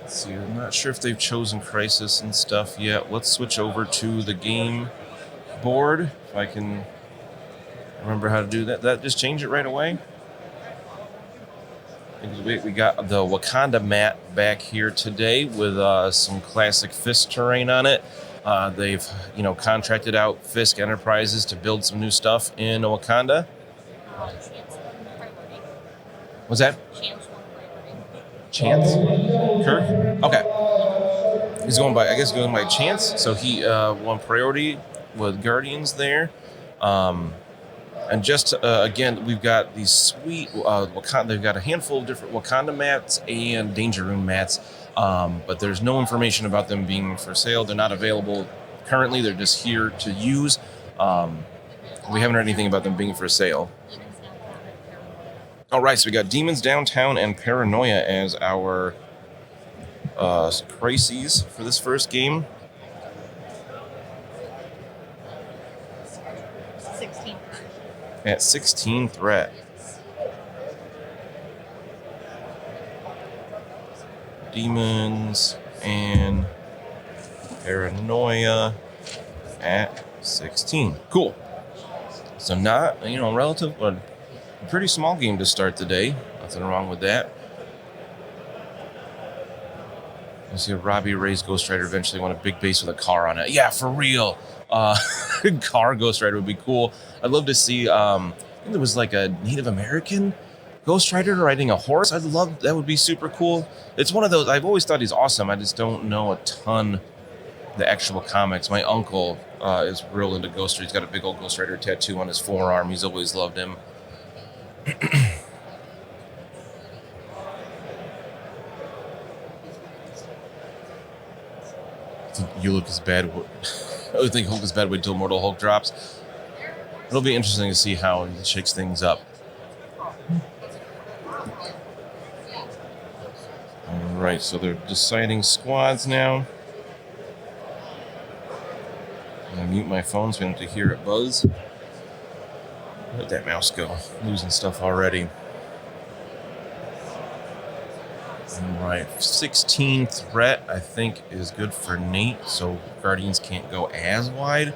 Let's see, I'm not sure if they've chosen Crisis and stuff yet. Let's switch over to the game board. If I can remember how to do that. Just change it right away. We got the Wakanda map back here today with some classic Fisk terrain on it. They've, contracted out Fisk Enterprises to build some new stuff in Wakanda. What's that? Chance? Kirk? Okay. He's going by Chance. So he won priority with Guardians there. And just, again, we've got these sweet Wakanda. They've got a handful of different Wakanda mats and Danger Room mats, but there's no information about them being for sale. They're not available currently. They're just here to use. We haven't heard anything about them being for sale. All right, so we got Demons Downtown and Paranoia as our crises for this first game. 16. At 16 threat. Demons and Paranoia at 16. Cool. So not, relative, but a pretty small game to start the day. Nothing wrong with that. You see Robbie Ray's Ghost Rider eventually want a big base with a car on it. Yeah, for real. Car Ghost Rider would be cool. I'd love to see, I think there was like a Native American Ghost Rider riding a horse. That would be super cool. It's one of those, I've always thought he's awesome. I just don't know a ton the actual comics. My uncle is real into Ghost Rider. He's got a big old Ghost Rider tattoo on his forearm. He's always loved him. You look as bad. I would think Hulk is bad. Wait until Mortal Hulk drops. It'll be interesting to see how he shakes things up. All right, so they're deciding squads now. I'm gonna mute my phone so we don't have to hear it buzz. Let that mouse go. Losing stuff already. All right, 16 threat, I think, is good for Nate, so Guardians can't go as wide.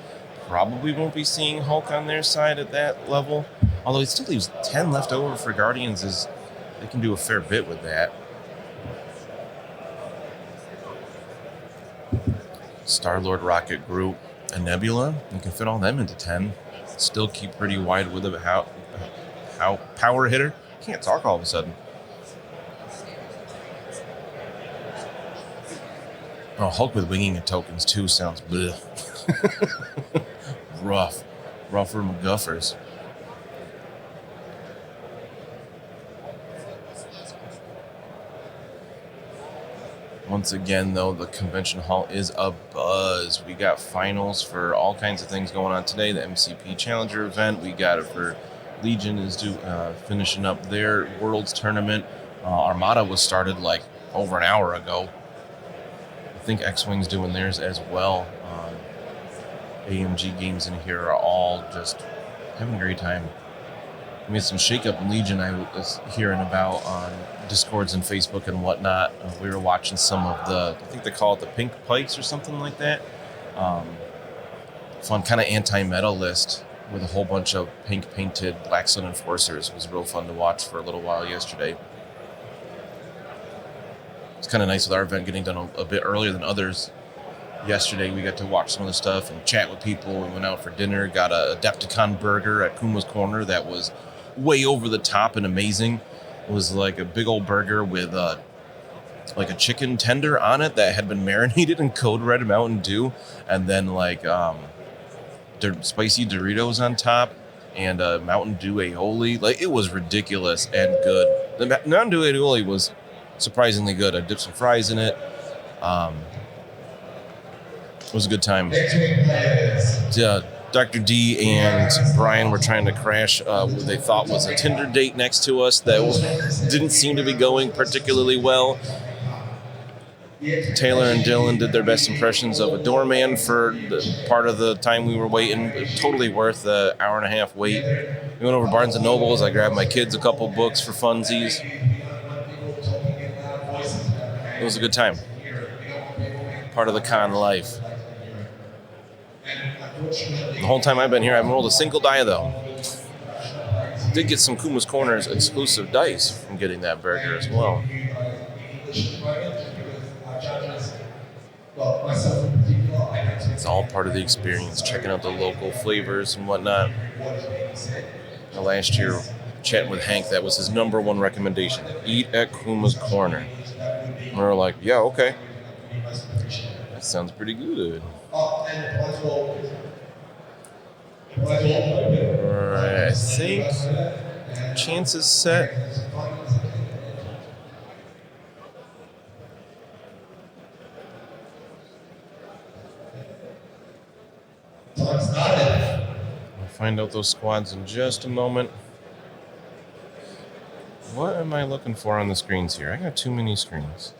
Probably won't be seeing Hulk on their side at that level. Although it still leaves 10 left over for Guardians. They can do a fair bit with that. Star-Lord, Rocket, Groot, and Nebula. You can fit all them into 10. Still keep pretty wide with a how power hitter. Can't talk all of a sudden. Oh, Hulk with winging and tokens too sounds bleh. Rougher McGuffers. Once again, though, the convention hall is a buzz. We got finals for all kinds of things going on today. The MCP Challenger event. We got it for Legion is finishing up their Worlds tournament. Armada was started like over an hour ago. I think X-Wing's doing theirs as well. AMG games in here are all just having a great time. We had some shakeup in Legion I was hearing about on Discords and Facebook and whatnot. We were watching some of I think they call it the Pink Pikes or something like that. Fun kind of anti-meta list with a whole bunch of pink painted Black Sun Enforcers. It was real fun to watch for a little while yesterday. It's kind of nice with our event getting done a bit earlier than others. Yesterday, we got to watch some of the stuff and chat with people. We went out for dinner, got a Adepticon burger at Kuma's Corner that was way over the top and amazing. It was like a big old burger with like a chicken tender on it that had been marinated in Code Red Mountain Dew, and then like spicy Doritos on top and Mountain Dew aioli. Like, it was ridiculous and good. The Mountain Dew aioli was surprisingly good. I dipped some fries in it. It was a good time. Dr. D and Brian were trying to crash what they thought was a Tinder date next to us that didn't seem to be going particularly well. Taylor and Dylan did their best impressions of a doorman for part of the time we were waiting. Totally worth the hour and a half wait. We went over to Barnes & Nobles. I grabbed my kids a couple books for funsies. It was a good time. Part of the con life. The whole time I've been here, I haven't rolled a single die, though. Did get some Kuma's Corner's exclusive dice from getting that burger as well. It's all part of the experience, checking out the local flavors and whatnot. Last year, chatting with Hank, that was his number one recommendation. Eat at Kuma's Corner. And we were like, yeah, okay. That sounds pretty good. Alright, I think chance is set. We'll find out those squads in just a moment. What am I looking for on the screens here? I got too many screens.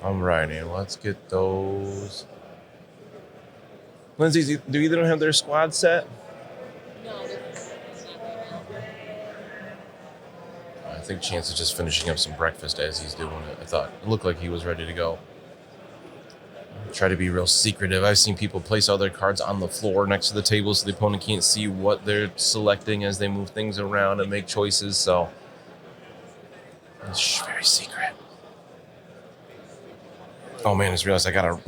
Alrighty, let's get those. Lindsay, do either of them have their squad set? No, it's not right now. I think Chance is just finishing up some breakfast as he's doing it. I thought it looked like he was ready to go. Try to be real secretive. I've seen people place all their cards on the floor next to the table so the opponent can't see what they're selecting as they move things around and make choices. So it's very secret. Oh man, I just realized I gotta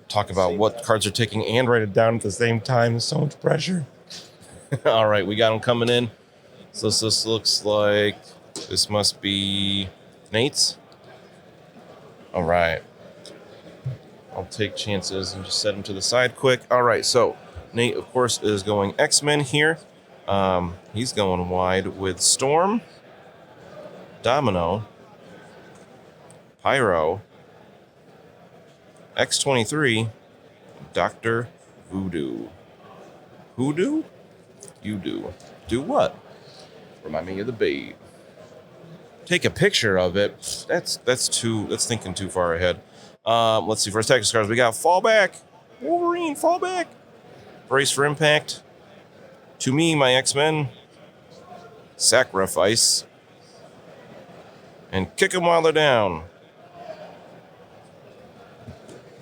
talk about what cards are taking and write it down at the same time. There's so much pressure. All right, we got them coming in. So this looks like this must be Nate's. All right. I'll take chances and just set them to the side quick. All right, so Nate, of course, is going X-Men here. He's going wide with Storm, Domino, Pyro, X-23, Dr. Voodoo. Voodoo? You do. Do what? Remind me of the bait. Take a picture of it. That's thinking too far ahead. Let's see. For tactics cards, we got Fallback. Wolverine, Fallback. Brace for Impact. To me, my X-Men. Sacrifice. And kick them while they're down.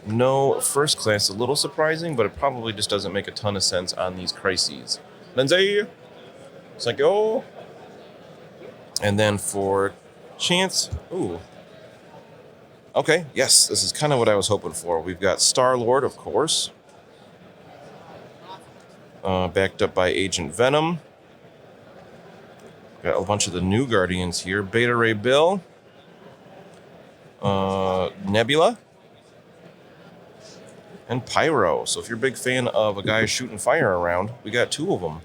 No first class, a little surprising, but it probably just doesn't make a ton of sense on these crises. Lindsay, Psycho. And then for Chance, ooh. Okay, yes, this is kind of what I was hoping for. We've got Star-Lord, of course. Backed up by Agent Venom. Got a bunch of the new Guardians here. Beta Ray Bill. Nebula. And Pyro. So if you're a big fan of a guy shooting fire around, we got two of them.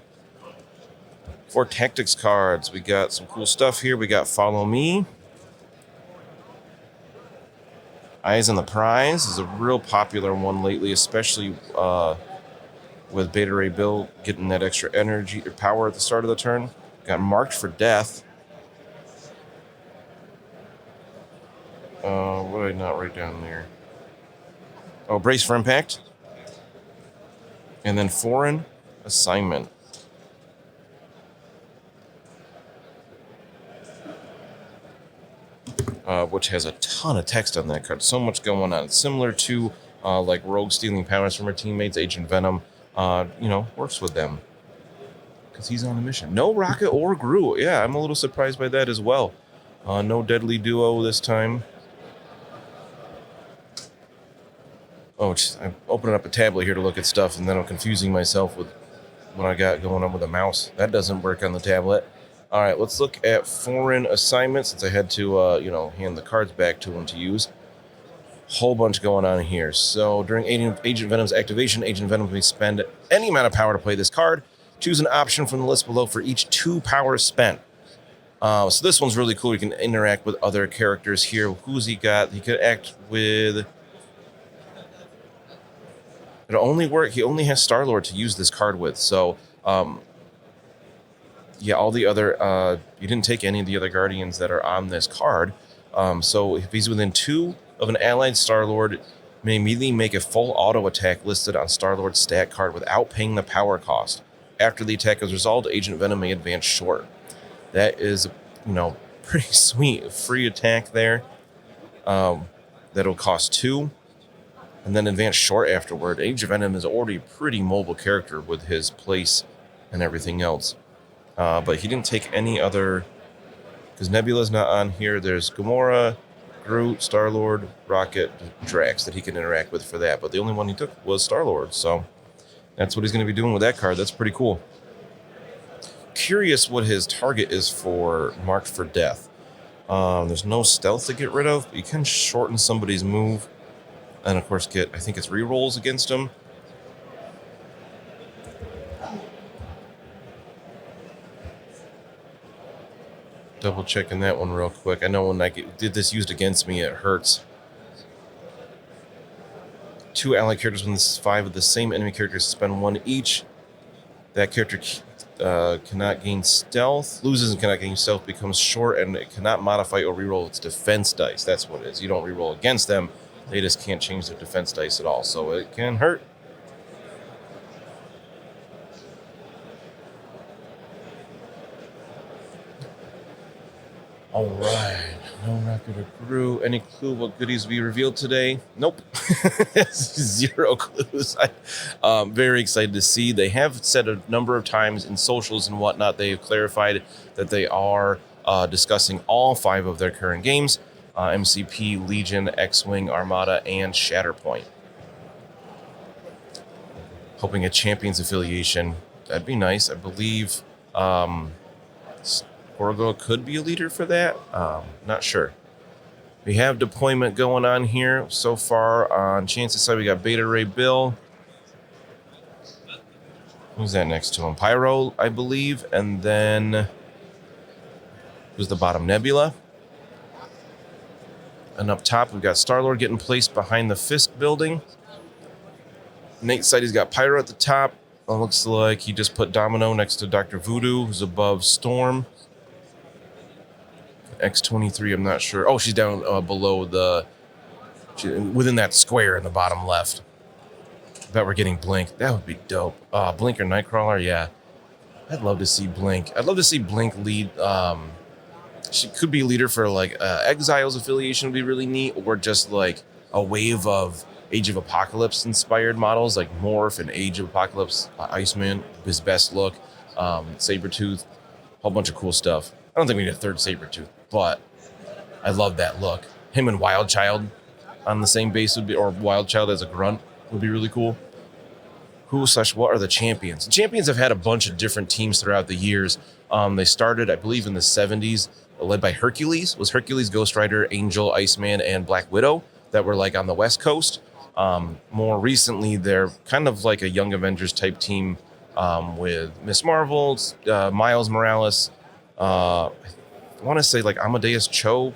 For tactics cards, we got some cool stuff here. We got Follow Me. Eyes on the Prize is a real popular one lately, especially with Beta Ray Bill getting that extra energy or power at the start of the turn. Got Marked for Death. What did I not write down there? Oh, Brace for Impact. And then Foreign Assignment. Which has a ton of text on that card. So much going on. It's similar to like Rogue stealing powers from her teammates. Agent Venom, works with them because he's on a mission. No Rocket or Gru. Yeah, I'm a little surprised by that as well. No Deadly Duo this time. Oh, I'm opening up a tablet here to look at stuff, and then I'm confusing myself with what I got going on with the mouse. That doesn't work on the tablet. All right, let's look at Foreign Assignment since I had to, hand the cards back to him to use. Whole bunch going on here. So during Agent Venom's activation, Agent Venom may spend any amount of power to play this card. Choose an option from the list below for each 2 powers spent. So this one's really cool. You can interact with other characters here. Who's he got? He could act with... It'll only work. He only has Star-Lord to use this card with. So, all the other... you didn't take any of the other Guardians that are on this card. So if he's within 2 of an allied Star-Lord, may immediately make a full auto attack listed on Star-Lord's stat card without paying the power cost. After the attack is resolved, Agent Venom may advance short. That is, pretty sweet. Free attack there. That'll cost 2. And then advance short afterward. Agent Venom is already a pretty mobile character with his place and everything else. But he didn't take any other... Because Nebula's not on here. There's Gamora, Groot, Star-Lord, Rocket, Drax that he can interact with for that. But the only one he took was Star-Lord. So that's what he's going to be doing with that card. That's pretty cool. Curious what his target is for Marked for Death. There's no stealth to get rid of, but you can shorten somebody's move. And of course I think it's rerolls against him. Double checking that one real quick. I know when I did this used against me, it hurts. 2 allied characters when this is 5 of the same enemy characters spend 1 each. That character cannot gain stealth, loses and cannot gain stealth, becomes short, and it cannot modify or reroll its defense dice. That's what it is. You don't reroll against them. They just can't change their defense dice at all, so it can hurt. All right. No Rocket or Groot. Any clue what goodies we revealed today? Nope. 0 clues. Very excited to see. They have said a number of times in socials and whatnot, they have clarified that they are discussing all 5 of their current games. MCP, Legion, X-Wing, Armada, and Shatterpoint. Hoping a Champions affiliation. That'd be nice. I believe Orgo could be a leader for that. Not sure. We have deployment going on here so far. On Chance's side, we got Beta Ray Bill. Who's that next to him? Pyro, I believe. And then who's the bottom? Nebula. And up top, we've got Star-Lord getting placed behind the Fisk building. Nate's side, he's got Pyro at the top. It looks like he just put Domino next to Dr. Voodoo, who's above Storm. X-23, I'm not sure. Oh, she's down below within that square in the bottom left. Bet we're getting Blink. That would be dope. Blink or Nightcrawler, yeah. I'd love to see Blink. I'd love to see Blink lead... she could be a leader for Exiles affiliation would be really neat, or just like a wave of Age of Apocalypse inspired models like Morph and Age of Apocalypse, Iceman, his best look, Sabretooth, a whole bunch of cool stuff. I don't think we need a 3rd Sabretooth, but I love that look. Him and Wildchild on the same base would be, or Wildchild as a grunt would be really cool. What are the champions? The champions have had a bunch of different teams throughout the years. They started, I believe, in the 70s, led by Hercules. It was Hercules, Ghost Rider, Angel, Iceman, and Black Widow that were on the West Coast. More recently, they're kind of like a Young Avengers type team with Miss Marvel, Miles Morales. I want to say Amadeus Cho,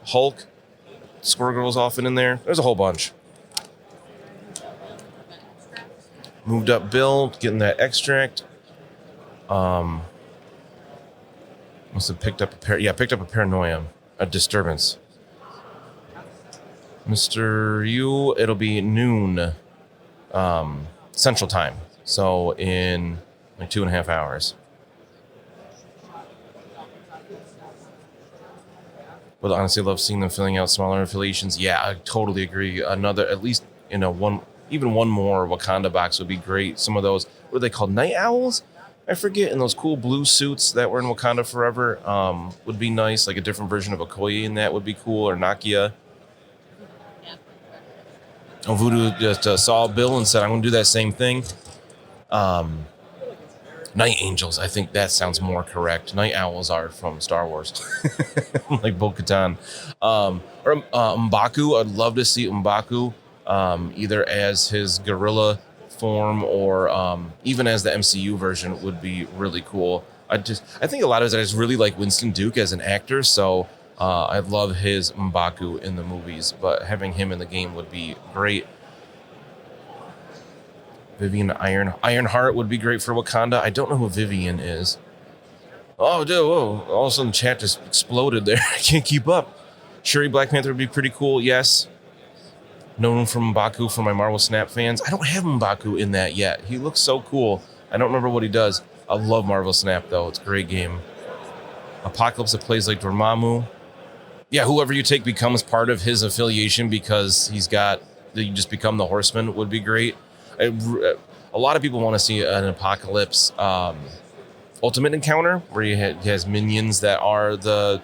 Hulk, Squirrel's often in there. There's a whole bunch. Moved up Bill, getting that extract. Must have picked up a Paranoia, a Disturbance. Mr. U, it'll be noon Central Time, so in 2.5 hours. But honestly, I love seeing them filling out smaller affiliations. Yeah, I totally agree. Another, at least, one more Wakanda box would be great. Some of those, what are they called? Night Owls? I forget. And those cool blue suits that were in Wakanda Forever would be nice. Like a different version of Okoye in that would be cool. Or Nakia. Oh, Voodoo just saw Bill and said, I'm going to do that same thing. Night Angels. I think that sounds more correct. Night Owls are from Star Wars. Like Bo-Katan. Or M'Baku. I'd love to see M'Baku. Either as his gorilla form or even as the MCU version would be really cool. I think a lot of it, I just really like Winston Duke as an actor, so I love his M'Baku in the movies, but having him in the game would be great. Vivian Ironheart would be great for Wakanda. I don't know who Vivian is. Oh, dude, whoa. All of a sudden chat just exploded there. I can't keep up. Shuri Black Panther would be pretty cool, yes. Known from M'Baku for my Marvel Snap fans. I don't have M'Baku in that yet. He looks so cool. I don't remember what he does. I love Marvel Snap, though. It's a great game. Apocalypse that plays like Dormammu. Yeah, whoever you take becomes part of his affiliation because you just become the Horseman would be great. A lot of people want to see an Apocalypse ultimate encounter where he has minions that are the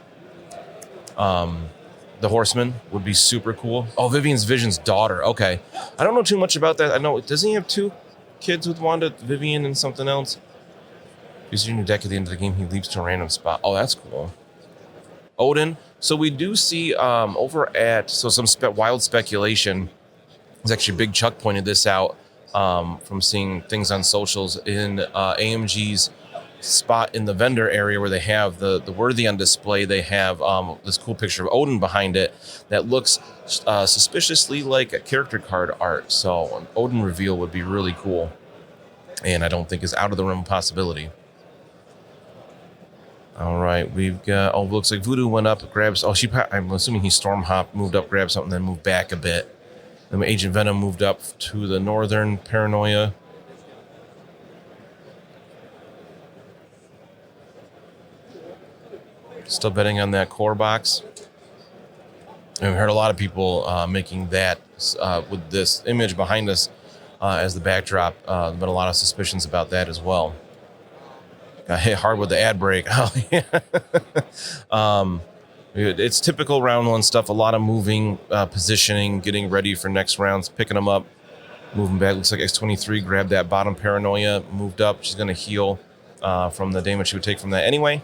Horseman would be super cool. Oh, Vivian's Vision's daughter. Okay. I don't know too much about that. I know, doesn't he have 2 kids with Wanda, Vivian and something else? He's using your deck at the end of the game. He leaps to a random spot. Oh, that's cool. Odin. So we do see over at some wild speculation. There's actually Big Chuck pointed this out from seeing things on socials in AMG's spot in the vendor area where they have the Worthy on display. They have this cool picture of Odin behind it that looks suspiciously like a character card art. So an Odin reveal would be really cool, and I don't think is out of the realm of possibility. All right, we've got. Oh, looks like Voodoo went up, grabs. Oh, I'm assuming he storm hopped, moved up, grabbed something, then moved back a bit. Then Agent Venom moved up to the northern Paranoia. Still betting on that core box. And we heard a lot of people making that with this image behind us as the backdrop. There's been a lot of suspicions about that as well. Got hit hard with the ad break. Oh, yeah. It's typical round 1 stuff. A lot of moving, positioning, getting ready for next rounds, picking them up, moving back. Looks like X23 grabbed that bottom Paranoia, moved up. She's going to heal from the damage she would take from that anyway.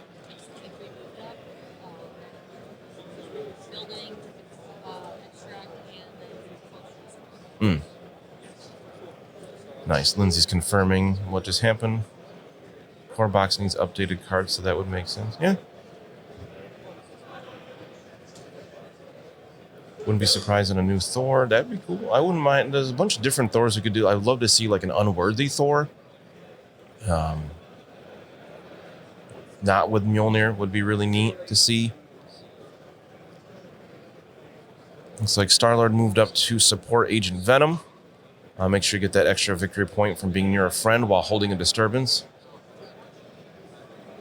Nice. Lindsay's confirming what just happened. Core box needs updated cards, so that would make sense. Yeah. Wouldn't be surprised in a new Thor. That'd be cool. I wouldn't mind. There's a bunch of different Thors we could do. I'd love to see like an unworthy Thor. Not with Mjolnir would be really neat to see. Looks like Star-Lord moved up to support Agent Venom. Make sure you get that extra victory point from being near a friend while holding a disturbance.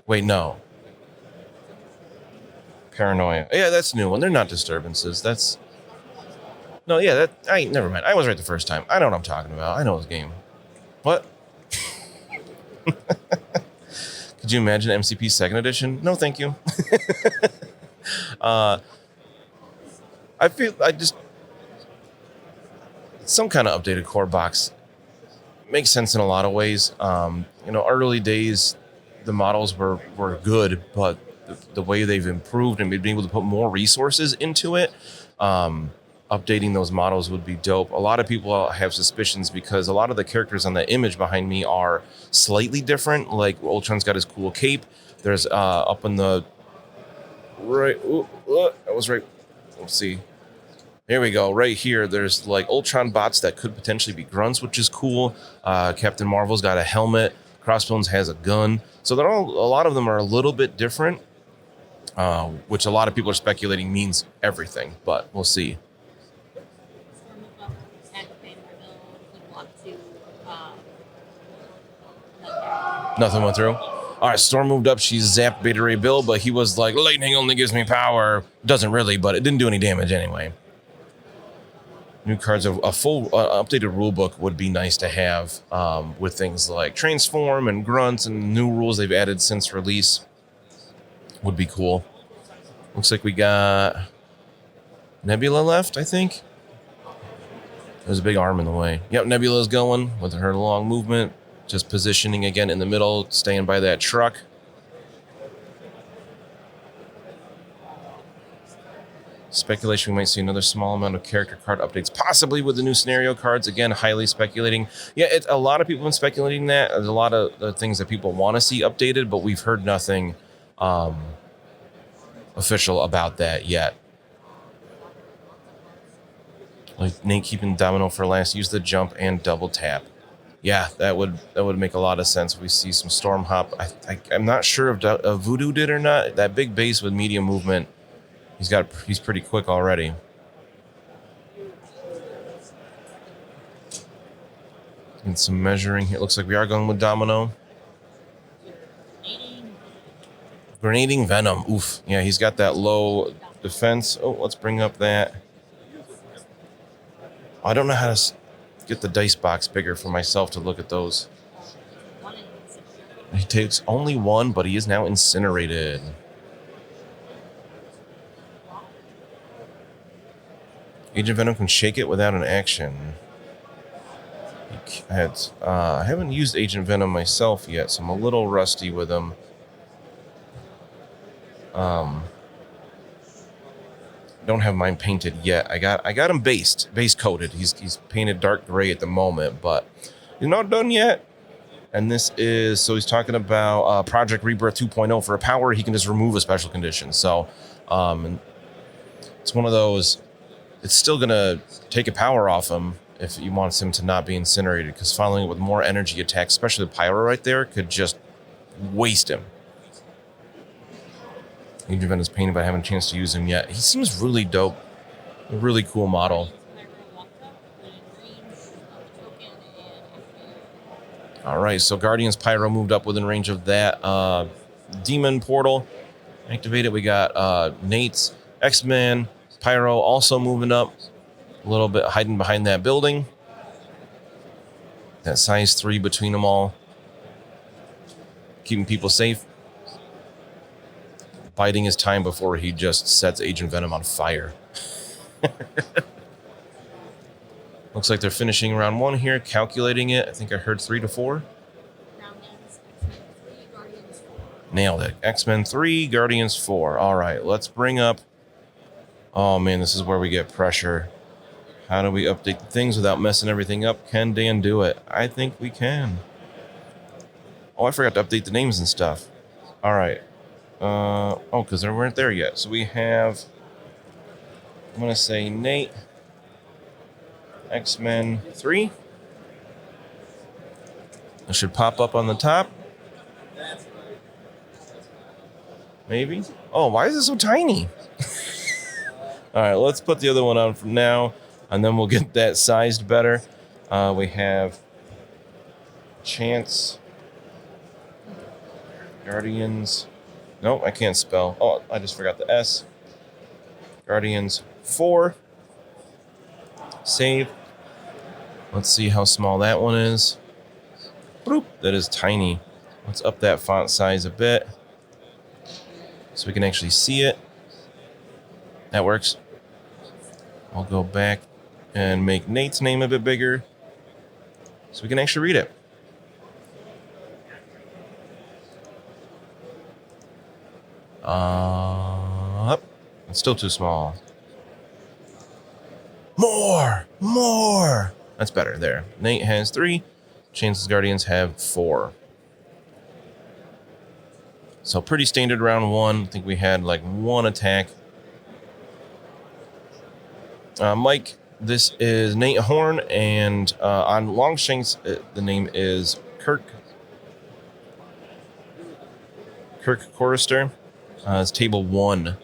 Wait, no. Paranoia. Yeah, that's a new one. They're not disturbances. That's... No, yeah, never mind. I was right the first time. I know what I'm talking about. I know this game. What? Could you imagine MCP 2nd edition? No, thank you. Some kind of updated core box makes sense in a lot of ways. Early days, the models were good, but the way they've improved and been able to put more resources into it, updating those models would be dope. A lot of people have suspicions because a lot of the characters on the image behind me are slightly different. Like Ultron's got his cool cape. There's up in the right. That was right. Let's see. Here we go. Right here, there's like Ultron bots that could potentially be grunts, which is cool. Captain Marvel's got a helmet. Crossbones has a gun. So a lot of them are a little bit different, which a lot of people are speculating means everything, but we'll see. Nothing went through. All right, Storm moved up. She zapped Beta Ray Bill, but he was like, lightning only gives me power. Doesn't really, but it didn't do any damage anyway. New cards, a full updated rule book would be nice to have with things like Transform and Grunts and new rules they've added since release. Would be cool. Looks like we got Nebula left, I think. There's a big arm in the way. Yep, Nebula's going with her long movement. Just positioning again in the middle, staying by that truck. Speculation we might see another small amount of character card updates, possibly with the new scenario cards. Again, highly speculating. Yeah, a lot of people have been speculating that. There's a lot of things that people want to see updated, but we've heard nothing official about that yet. Like Nate keeping Domino for last. Use the jump and double tap. Yeah, that would make a lot of sense. We see some Storm Hop. I'm not sure if Voodoo did or not. That big base with medium movement. He's pretty quick already. And some measuring here. Looks like we are going with Domino. Grenading Venom. Oof. Yeah, he's got that low defense. Oh, let's bring up that. I don't know how to get the dice box bigger for myself to look at those. He takes only one, but he is now incinerated. Agent Venom can shake it without an action. I haven't used Agent Venom myself yet, so I'm a little rusty with him. Don't have mine painted yet. I got him base coated. He's painted dark gray at the moment, but he's not done yet. And this is, so he's talking about Project Rebirth 2.0. For a power, he can just remove a special condition. So and it's one of those, it's still going to take a power off him if he wants him to not be incinerated, because following it with more energy attacks, especially the Pyro right there, could just waste him. Agent Venom is painted, but I haven't a chance to use him yet. He seems really dope. A really cool model. All right, so Guardians Pyro moved up within range of that demon portal. Activated. We got Nate's X-Men Pyro also moving up a little bit, hiding behind that building. That size 3 between them all, keeping people safe. Biding his time before he just sets Agent Venom on fire. Looks like they're finishing round 1 here, calculating it. I think I heard 3 to 4. Nailed it. X-Men 3, Guardians 4. All right, let's bring up... Oh, man, this is where we get pressure. How do we update the things without messing everything up? Can Dan do it? I think we can. Oh, I forgot to update the names and stuff. All right. Oh, because they weren't there yet. So we have... I'm going to say Nate... X-Men 3. It should pop up on the top. Maybe. Oh, why is it so tiny? All right, let's put the other one on from now, and then we'll get that sized better. We have Chance. Guardians. Nope, I can't spell. Oh, I just forgot the S. Guardians 4. Save. Let's see how small that one is. Bloop. That is tiny. Let's up that font size a bit so we can actually see it. That works. I'll go back and make Nate's name a bit bigger so we can actually read it. It's still too small. More. That's better there. Nate has 3. Chance's Guardians have 4. So pretty standard round 1. I think we had like 1 attack. Mike, this is Nate Horn, and on Longshanks, the name is Kirk. Kirk Chorister. It's table 1.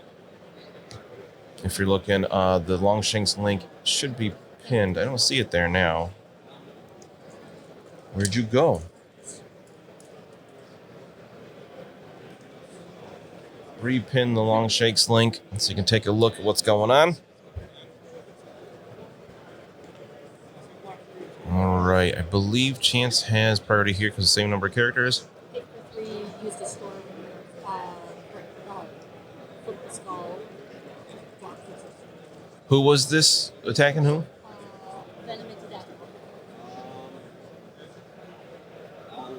If you're looking, the Longshanks link should be pinned. I don't see it there now. Where'd you go? Repin the Longshanks link so you can take a look at what's going on. All right, I believe Chance has priority here because the same number of characters. Hit for 3, use the storm, flip the skull, block the system. Who was this attacking who? Venom into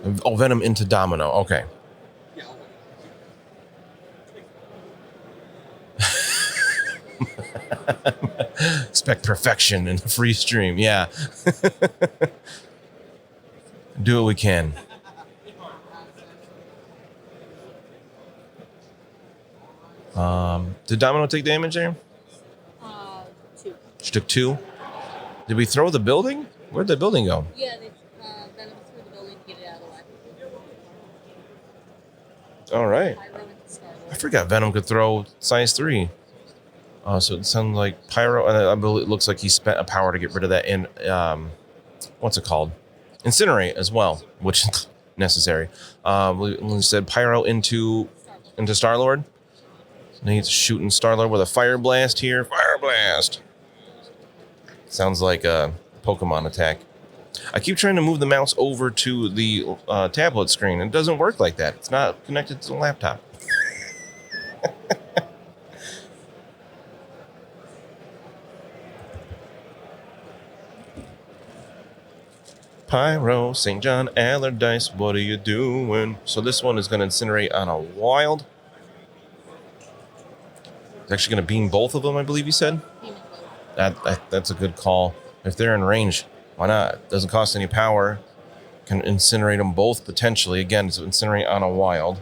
Domino. Oh, Venom into Domino. Okay. Expect perfection in the free stream. Yeah. Do what we can. Did Domino take damage there? 2. She took 2. Did we throw the building? Where'd the building go? Yeah, Venom threw the building to get it out of the way. All right. Pyro into Star-Lord. I forgot Venom could throw size 3. So it sounds like Pyro, and I believe it looks like he spent a power to get rid of that in, what's it called? Incinerate as well, which is necessary. We said Pyro into into Star-Lord. So he's shooting Star-Lord with a Fire Blast here. Fire Blast! Sounds like a Pokemon attack. I keep trying to move the mouse over to the tablet screen. It doesn't work like that. It's not connected to the laptop. Pyro, St. John, Allardyce, what are you doing? So this one is going to incinerate on a wild. It's actually going to beam both of them, I believe you said. That's a good call. If they're in range, why not? Doesn't cost any power. Can incinerate them both potentially. Again, it's incinerate on a wild.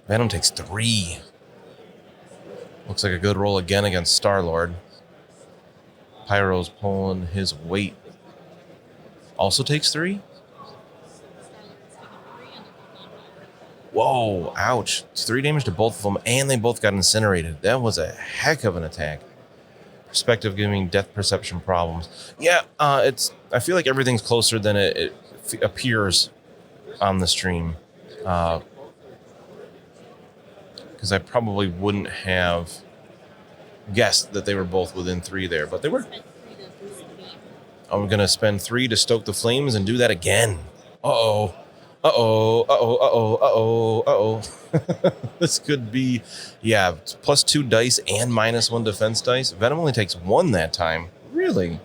Venom takes 3. Looks like a good roll again against Star-Lord. Pyro's pulling his weight. Also takes 3? Whoa, ouch. It's 3 damage to both of them, and they both got incinerated. That was a heck of an attack. Perspective giving death perception problems. Yeah, I feel like everything's closer than it appears on the stream. Because I probably wouldn't have guessed that they were both within 3 there, but they were. I'm going to spend 3 to stoke the flames and do that again. Uh-oh. Uh-oh. Uh-oh. Uh-oh. Uh-oh. Uh-oh. This could be, yeah, plus 2 dice and minus 1 defense dice. Venom only takes 1 that time. Really?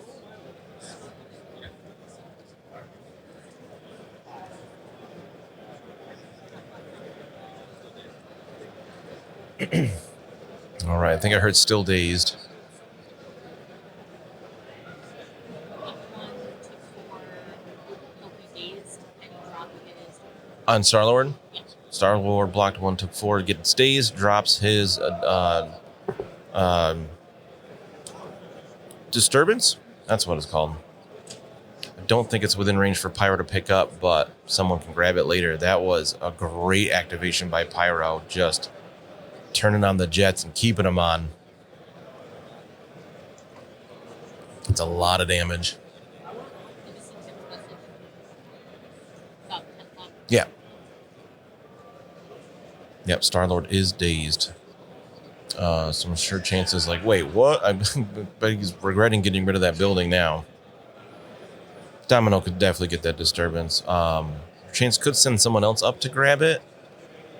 All right, I think I heard still dazed. On Star-Lord? Yeah. Star-Lord blocked 1, took 4, gets dazed, drops his disturbance? That's what it's called. I don't think it's within range for Pyro to pick up, but someone can grab it later. That was a great activation by Pyro, just turning on the jets and keeping them on. It's a lot of damage. Yeah. Yep, Star-Lord is dazed. So I'm sure chances like, wait, what? I bet he's regretting getting rid of that building now. Domino could definitely get that disturbance. Chance could send someone else up to grab it.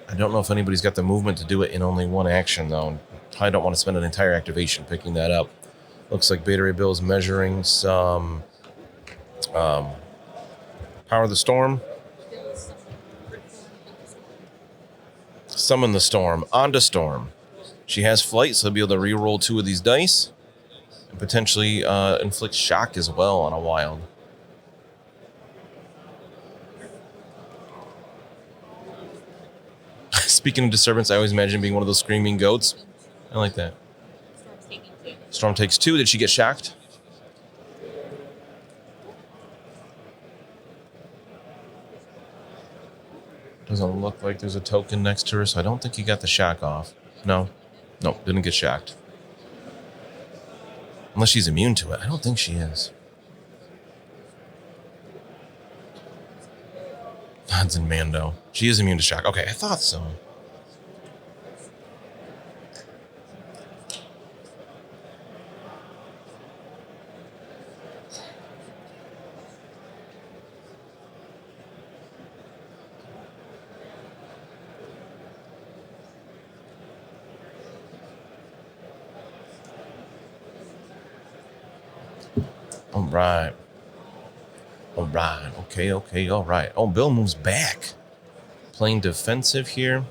I don't know if anybody's got the movement to do it in only 1 action, though. I don't want to spend an entire activation picking that up. Looks like Beta Ray Bill is measuring some Power of the Storm. Summon the Storm. Onto Storm. She has flight, so be able to re-roll 2 of these dice. And potentially inflict shock as well on a wild. Speaking of disturbance, I always imagine being one of those screaming goats. I like that. Storm takes 2. Did she get shocked? Doesn't look like there's a token next to her, so I don't think he got the shock off. No. Nope, didn't get shocked. Unless she's immune to it. I don't think she is. Odds in Mando. She is immune to shock. Okay, I thought so. All right. All right. Okay. All right. Oh, Bill moves back. Playing defensive here.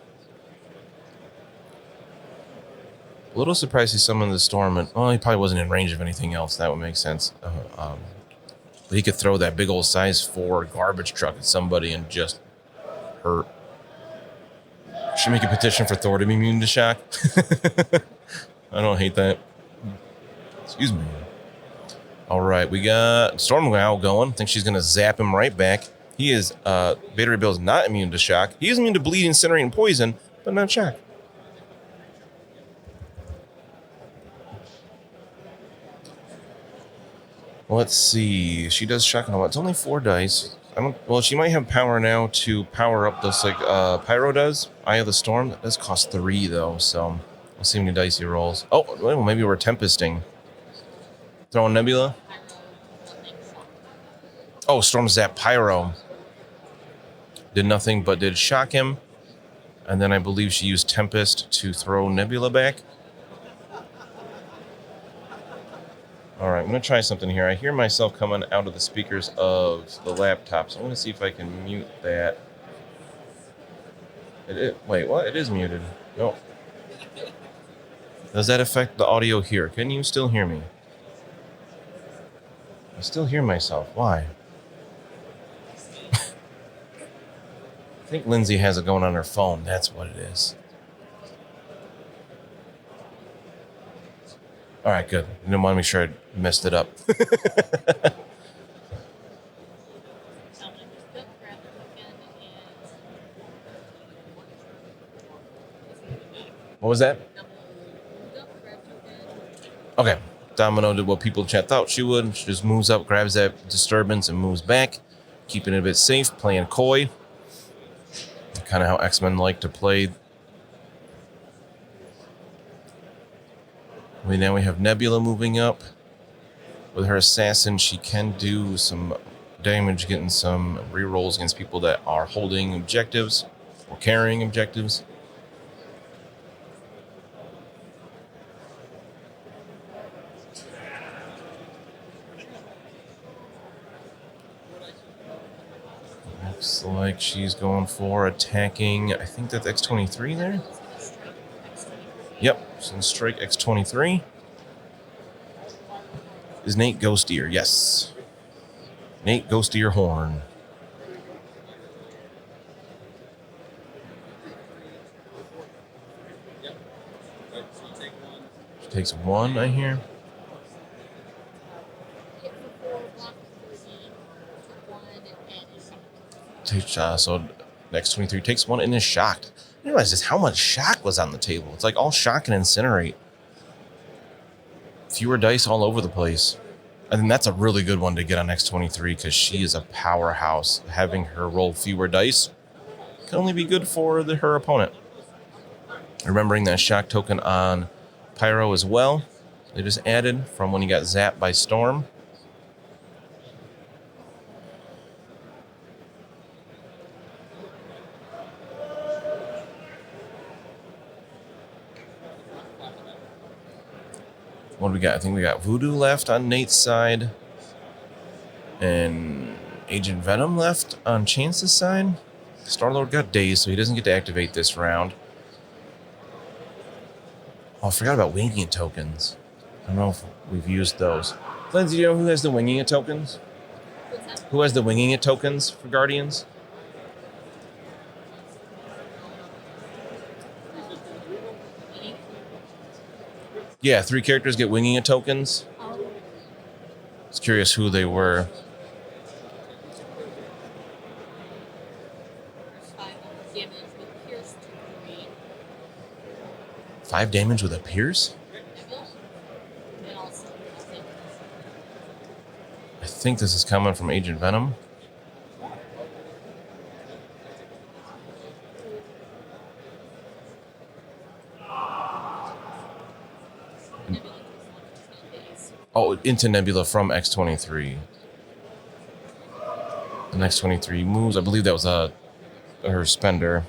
A little surprised he summoned the Storm. And, well, he probably wasn't in range of anything else. That would make sense. But he could throw that big old size 4 garbage truck at somebody and just hurt. Should make a petition for Thor to be immune to shock. I don't hate that. Excuse me. All right, we got Storm Wow going. I think she's going to zap him right back. He is, Beta Ray Bill is not immune to shock. He is immune to bleed, incinerate, and poison, but not shock. Let's see. She does shock and it's only 4 dice. I don't. Well, she might have power now to power up those like Pyro does. Eye of the Storm. That does cost 3 though. So we'll see how many dice he rolls. Oh, well, maybe we're tempesting. Throwing Nebula. Oh, Storm Zap Pyro. Did nothing but did shock him. And then I believe she used Tempest to throw Nebula back. All right, I'm going to try something here. I hear myself coming out of the speakers of the laptop, so I'm going to see if I can mute that. Wait, what? It is muted. No. Does that affect the audio here? Can you still hear me? I still hear myself. Why? I think Lindsay has it going on her phone. That's what it is. All right, good. I didn't want to make sure I messed it up. What was that? Okay. Domino did what people in chat thought she would. She just moves up, grabs that disturbance, and moves back, keeping it a bit safe, playing coy. Kind of how X-Men like to play. Now we have Nebula moving up. With her assassin, she can do some damage, getting some rerolls against people that are holding objectives or carrying objectives. Looks like she's going for attacking. I think that's X-23 there. Yep, she's gonna strike X-23. Is Nate Ghost Ear? Yes. Nate Ghost Ear Horn. She takes 1, I hear. So X-23 takes 1 and is shocked. I realize just how much shock was on the table. It's like all shock and incinerate. Fewer dice all over the place. I think that's a really good one to get on X-23 because she is a powerhouse. Having her roll fewer dice can only be good for her opponent. Remembering that shock token on Pyro as well. They just added from when he got zapped by Storm. What do we got? I think we got Voodoo left on Nate's side. And Agent Venom left on Chance's side. Star-Lord got dazed, so he doesn't get to activate this round. Oh, I forgot about winging it tokens. I don't know if we've used those. Lindsay, do you know who has the winging it tokens? Who has the winging it tokens for Guardians? Yeah, 3 characters get winging it tokens. I was curious who they were. 5 damage with a pierce? I think this is coming from Agent Venom. Oh, into Nebula from X-23. And X-23 moves. I believe that was her spender.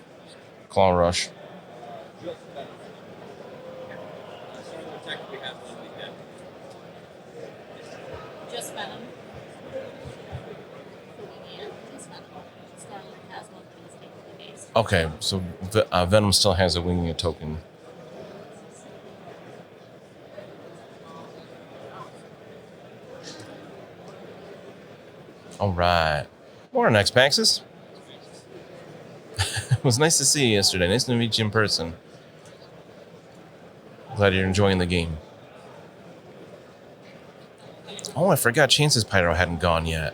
Claw Rush. Just Venom. Okay, so Venom still has a winging a token. All right. Morning, X-Paxis. It was nice to see you yesterday. Nice to meet you in person. Glad you're enjoying the game. Oh, I forgot Chance's Pyro hadn't gone yet.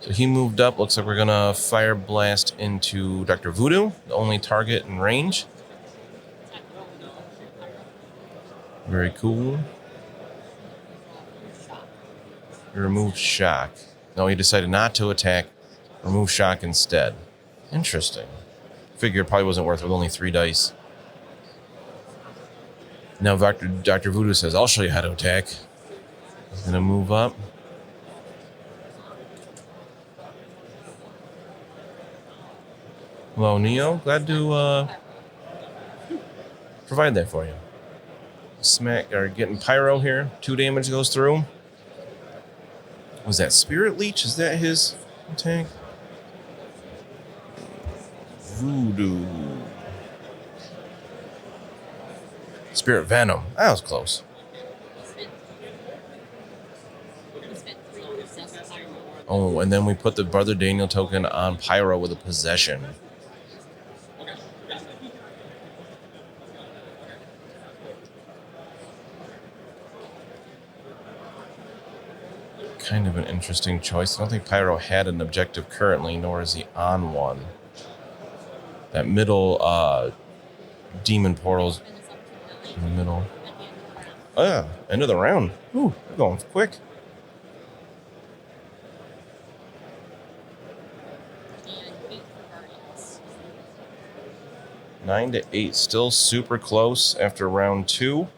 So he moved up. Looks like we're going to Fire Blast into Dr. Voodoo, the only target in range. Very cool. He removed shock. No, he decided not to attack. Remove shock instead. Interesting. Figure it probably wasn't worth it with only 3 dice. Now Dr. Voodoo says, I'll show you how to attack. He's going to move up. Hello, Neo. Glad to provide that for you. Smack, or getting Pyro here. 2 damage goes through. Was that Spirit Leech? Is that his attack? Voodoo. Spirit Venom. That was close. Oh, and then we put the Brother Daniel token on Pyro with a possession. Kind of an interesting choice. I don't think Pyro had an objective currently, nor is he on one. That middle demon portal's in the middle. Oh yeah, end of the round. Ooh, we're going quick. Nine to 8, still super close after round 2.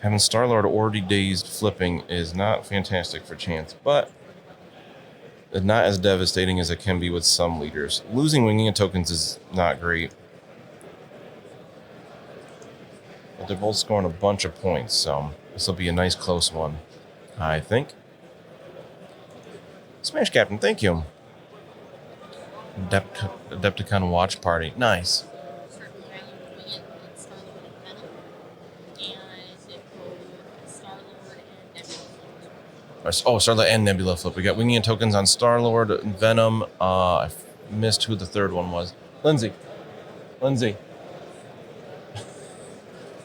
Having Star-Lord already dazed flipping is not fantastic for Chance, but not as devastating as it can be with some leaders. Losing winging tokens is not great. But they're both scoring a bunch of points, so this will be a nice close one, I think. Smash Captain, thank you. Adepticon Watch Party, nice. Oh, Star-Lord and Nebula flip. We got winging tokens on Star-Lord and Venom. I missed who the third one was. Lindsay.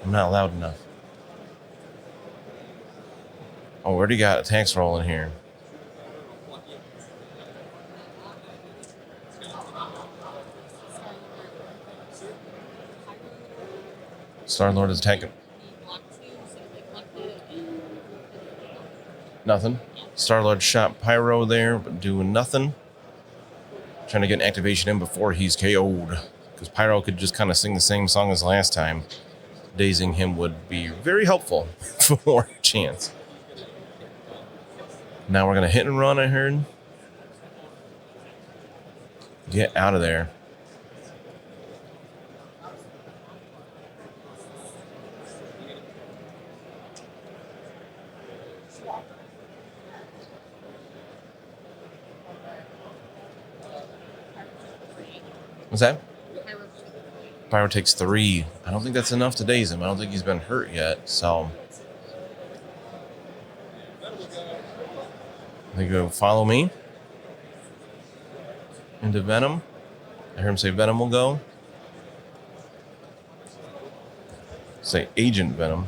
I'm not loud enough. Oh, we already got attacks rolling here. Star-Lord is attacking. Nothing. Star-Lord shot Pyro there, but doing nothing. Trying to get an activation in before he's KO'd. Because Pyro could just kind of sing the same song as last time. Dazing him would be very helpful for Chance. Now we're going to hit and run, I heard. Get out of there. What's that? Pyro takes 3. I don't think that's enough to daze him. I don't think he's been hurt yet, so. They go follow me into Venom. I heard him say Venom will go. Say Agent Venom.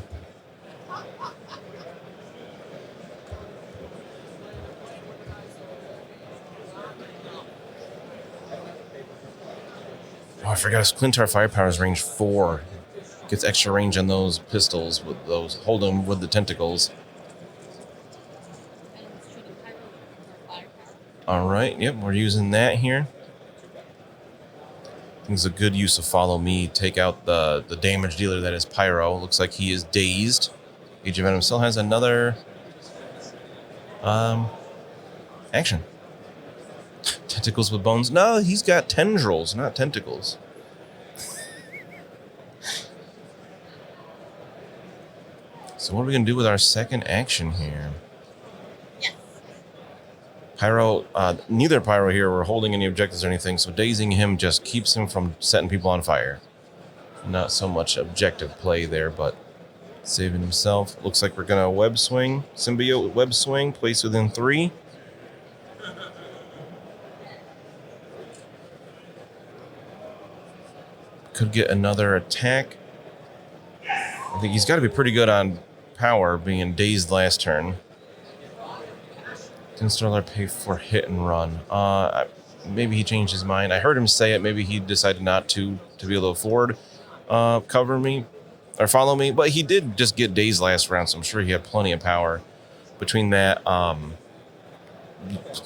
Oh, I forgot. Clintar Firepower is range 4. Gets extra range on those pistols with those. Hold them with the tentacles. All right. Yep, we're using that here. I think it's a good use of follow me. Take out the damage dealer that is Pyro. Looks like he is dazed. Agent Venom still has another action. Tentacles with bones. No, he's got tendrils, not tentacles. So what are we going to do with our second action here? Yes. Pyro, neither Pyro here were holding any objectives or anything, so dazing him just keeps him from setting people on fire. Not so much objective play there, but saving himself. Looks like we're going to web swing. Symbiote web swing, place within 3. Could get another attack. I think he's got to be pretty good on power, being dazed last turn. Didn't Starler pay for hit and run? Maybe he changed his mind. I heard him say it. Maybe he decided not to be able to afford cover me or follow me. But he did just get dazed last round, so I'm sure he had plenty of power. between that,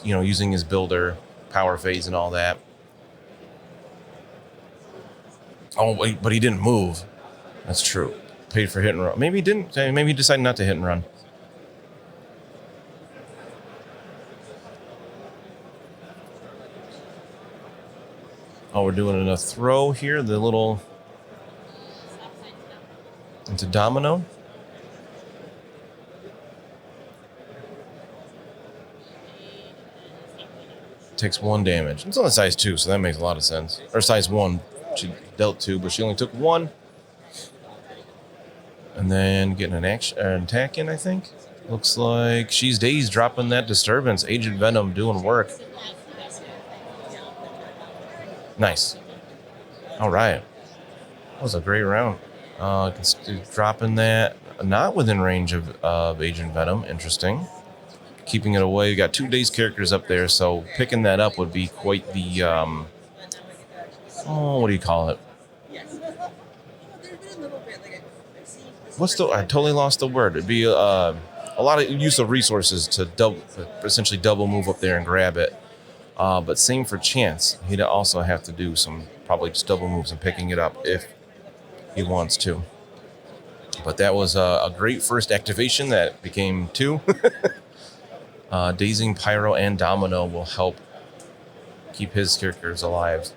using his builder, power phase, and all that. Oh, wait, but he didn't move. That's true. Paid for hit and run. Maybe he didn't. Maybe he decided not to hit and run. Oh, we're doing a throw here. The little into Domino. Takes 1 damage. It's only size 2, so that makes a lot of sense. Or size 1. She dealt 2, but she only took 1. And then getting an attack in, I think. Looks like she's dazed, dropping that disturbance. Agent Venom doing work. Nice. All right. That was a great round. Dropping that. Not within range of Agent Venom. Interesting. Keeping it away. We got 2 dazed characters up there, so picking that up would be quite the... what do you call it? I totally lost the word. It'd be a lot of use of resources to essentially double move up there and grab it. But same for Chance. He'd also have to do some probably just double moves and picking it up if he wants to. But that was a great first activation that became 2. Dazing Pyro and Domino will help keep his characters alive.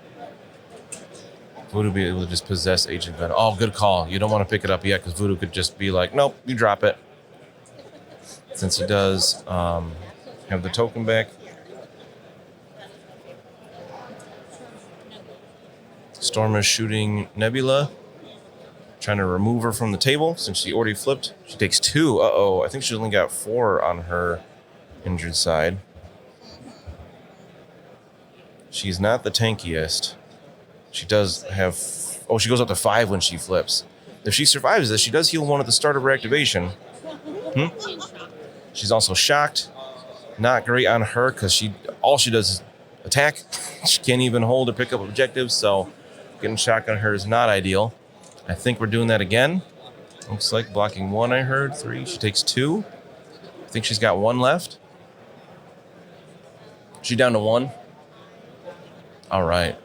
Voodoo be able to just possess Agent Venom. Oh, good call. You don't want to pick it up yet because Voodoo could just be like, nope, you drop it. Since he does have the token back. Storm is shooting Nebula. Trying to remove her from the table since she already flipped. She takes 2. Uh-oh. I think she only got 4 on her injured side. She's not the tankiest. She does have... Oh, she goes up to 5 when she flips. If she survives this, she does heal 1 at the start of her activation. She's also shocked. Not great on her because all she does is attack. She can't even hold or pick up objectives, so getting shocked on her is not ideal. I think we're doing that again. Looks like blocking 1, I heard. 3. She takes 2. I think she's got 1 left. She down to 1. All right.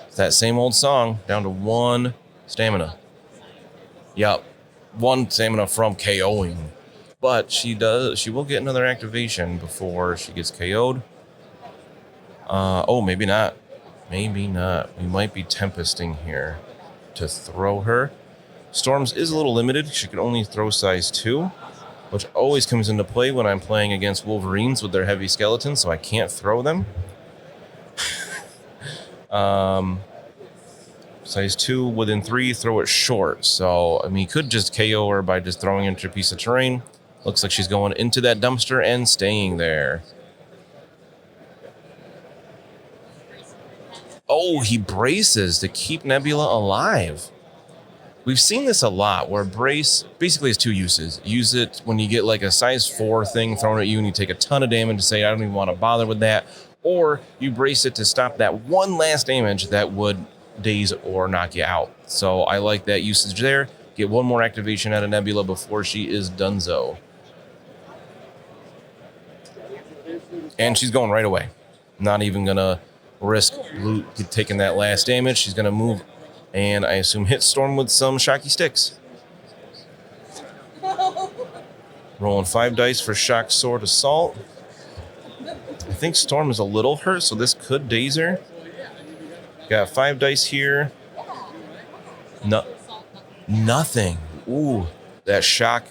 It's that same old song. Down to 1 stamina. Yep. 1 stamina from KOing. But she will get another activation before she gets KO'd. Maybe not. Maybe not. We might be tempesting here to throw her. Storms is a little limited. She can only throw size 2, which always comes into play when I'm playing against Wolverines with their heavy skeletons, so I can't throw them. Size 2 within 3, throw it short. So, you could just KO her by just throwing into a piece of terrain. Looks like she's going into that dumpster and staying there. Oh, he braces to keep Nebula alive. We've seen this a lot, where brace basically has 2 uses. Use it when you get like a size 4 thing thrown at you and you take a ton of damage to say, I don't even want to bother with that. Or you brace it to stop that 1 last damage that would daze or knock you out. So I like that usage there. Get 1 more activation out of Nebula before she is donezo. And she's going right away. Not even going to risk taking that last damage. She's going to move and I assume hit Storm with some shocky sticks. Rolling 5 dice for Shock Sword Assault. I think Storm is a little hurt, so this could daze her. Got 5 dice here. No, nothing. Ooh, that shock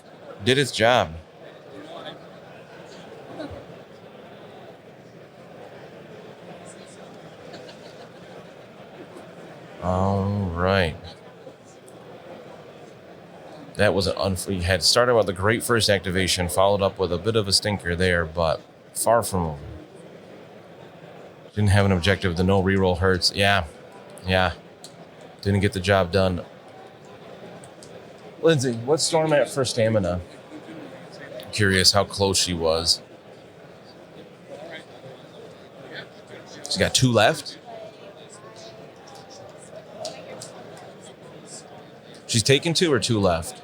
did its job. All right. That was you had started with a great first activation, followed up with a bit of a stinker there, but far from over. Didn't have an objective. The no reroll hurts. Yeah. Didn't get the job done. Lindsay, what's Storm at for stamina? Curious how close she was. She's got 2 left. She's taken 2 or 2 left?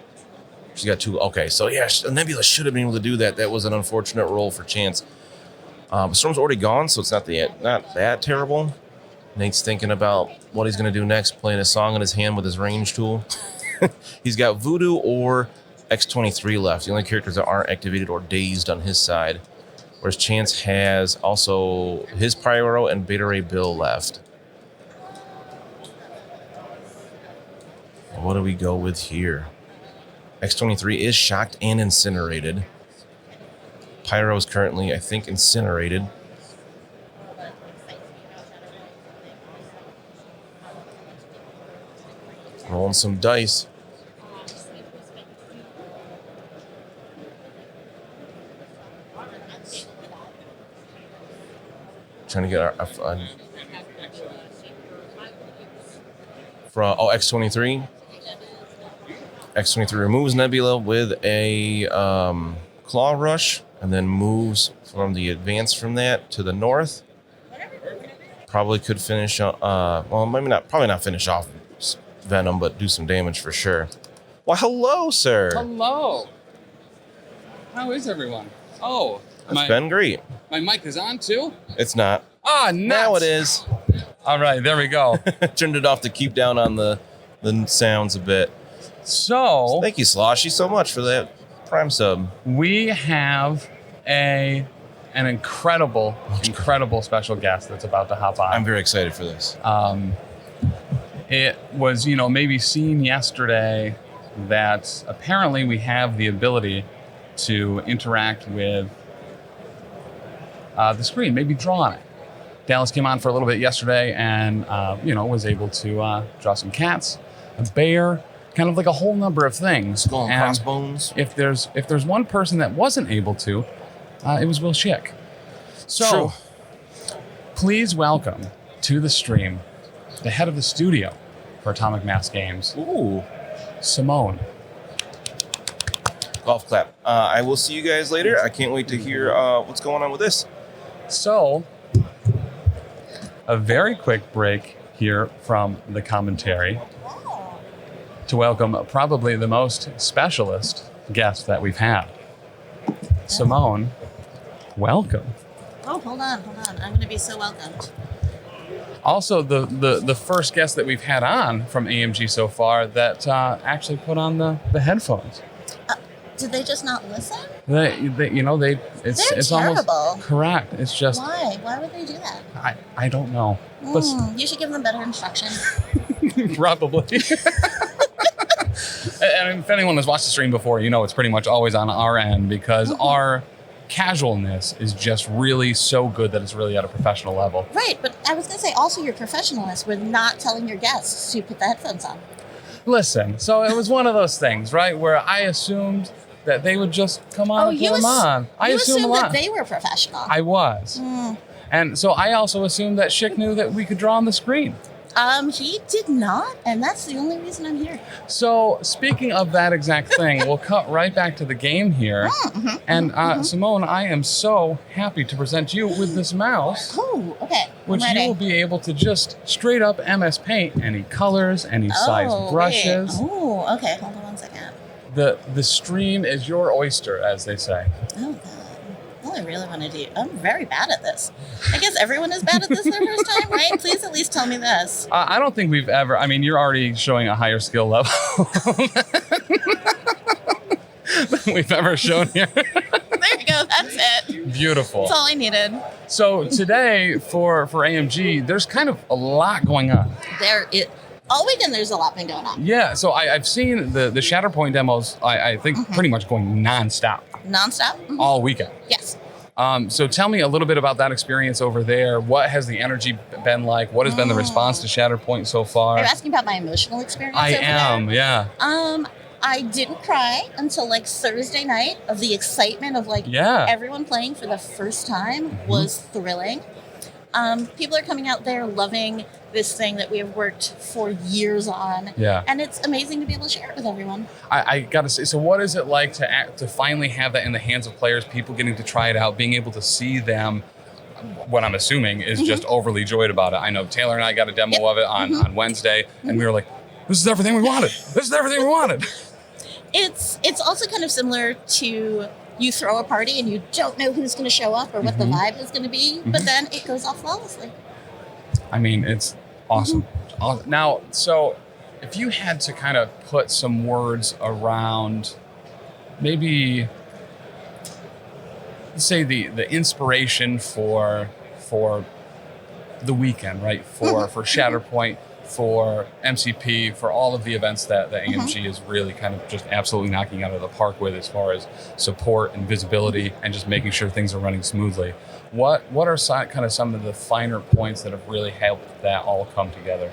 She's got 2. Okay, so yeah, Nebula should have been able to do that. That was an unfortunate roll for Chance. Storm's already gone, so it's not that terrible. Nate's thinking about what he's going to do next, playing a song in his hand with his range tool. He's got Voodoo or X-23 left, the only characters that aren't activated or dazed on his side. Whereas Chance has also his Pyro and Beta Ray Bill left. What do we go with here? X-23 is shocked and incinerated. Pyro is currently, I think, incinerated. Rolling some dice. Trying to get our from X-23. X-23 removes Nebula with a Claw Rush and then moves from the advance from that to the north. Probably could finish, probably not finish off Venom, but do some damage for sure. Well, hello, sir. Hello. How is everyone? Oh, It's been great. My mic is on too? It's not. Ah, nuts. Now it is. All right, there we go. Turned it off to keep down on the sounds a bit. So Thank you, Sloshy, so much for that Prime sub. we have an incredible special guest that's about to hop on. I'm very excited for this. It was, maybe seen yesterday that apparently we have the ability to interact with the screen, maybe draw on it. Dallas came on for a little bit yesterday and, was able to draw some cats, a bear, kind of like a whole number of things. Skull and And crossbones. If there's one person that wasn't able to, it was Will Schick. So, True. please welcome to the stream the head of the studio for Atomic Mass Games, Ooh. Simone. Golf clap. I will see you guys later. I can't wait to hear what's going on with this. So, a very quick break here from the commentary to welcome probably the most specialist guest that we've had. Simone, welcome. Oh, hold on. I'm going to be so welcomed. Also, the first guest that we've had on from AMG so far that actually put on the headphones. Did they just not listen? It's They're almost terrible. correct. It's just Why? Why would they do that? I don't know, but You should give them better instruction. probably. And if anyone has watched the stream before, it's pretty much always on our end because our casualness is just really so good that it's really at a professional level. Right, but I was going to say also your professionalness with not telling your guests to put the headphones on. Listen, so it was one of those things, right, where I assumed that they would just come on and put them on. I you assumed a assumed lot. that they were professional. I was. And so I also assumed that Schick knew that we could draw on the screen. He did not, and that's the only reason I'm here. So speaking of that exact thing, we'll cut right back to the game here. And Simone, I am so happy to present you with this mouse, Oh, okay. which I'm ready. you will be able to just straight up MS Paint any colors, any size brushes. Wait. Oh, okay. Hold on 1 second. The stream is your oyster, as they say. Oh, God. All I really want to do. I'm very bad at this. I guess everyone is bad at this their first time, right? Please at least tell me this. I don't think we've ever, you're already showing a higher skill level than we've ever shown here. There you go. That's it. Beautiful. That's all I needed. So today for AMG, there's kind of a lot going on. All weekend there's a lot been going on. Yeah, so I've seen the Shatterpoint demos, I think pretty much going nonstop Nonstop? all weekend. Yes. So tell me a little bit about that experience over there. What has the energy been like? What has been the response to Shatterpoint so far? Are you asking about my emotional experience I over am, there? yeah. I didn't cry until Thursday night of the excitement of everyone playing for the first time was thrilling. People are coming out there loving this thing that we have worked for years on. Yeah. And it's amazing to be able to share it with everyone. I gotta say, so what is it like to finally have that in the hands of players, people getting to try it out, being able to see them, what I'm assuming is just overly joyed about it. I know Taylor and I got a demo of it on Wednesday, and we were like, this is everything we wanted. This is everything we wanted. It's also kind of similar to you throw a party and you don't know who's going to show up or what the vibe is going to be, but then it goes off flawlessly. I mean, it's awesome. Now, so if you had to kind of put some words around maybe, say, the inspiration for the weekend, right? For Shatterpoint, for MCP, for all of the events that the AMG is really kind of just absolutely knocking out of the park with as far as support and visibility and just making sure things are running smoothly. What are kind of some of the finer points that have really helped that all come together?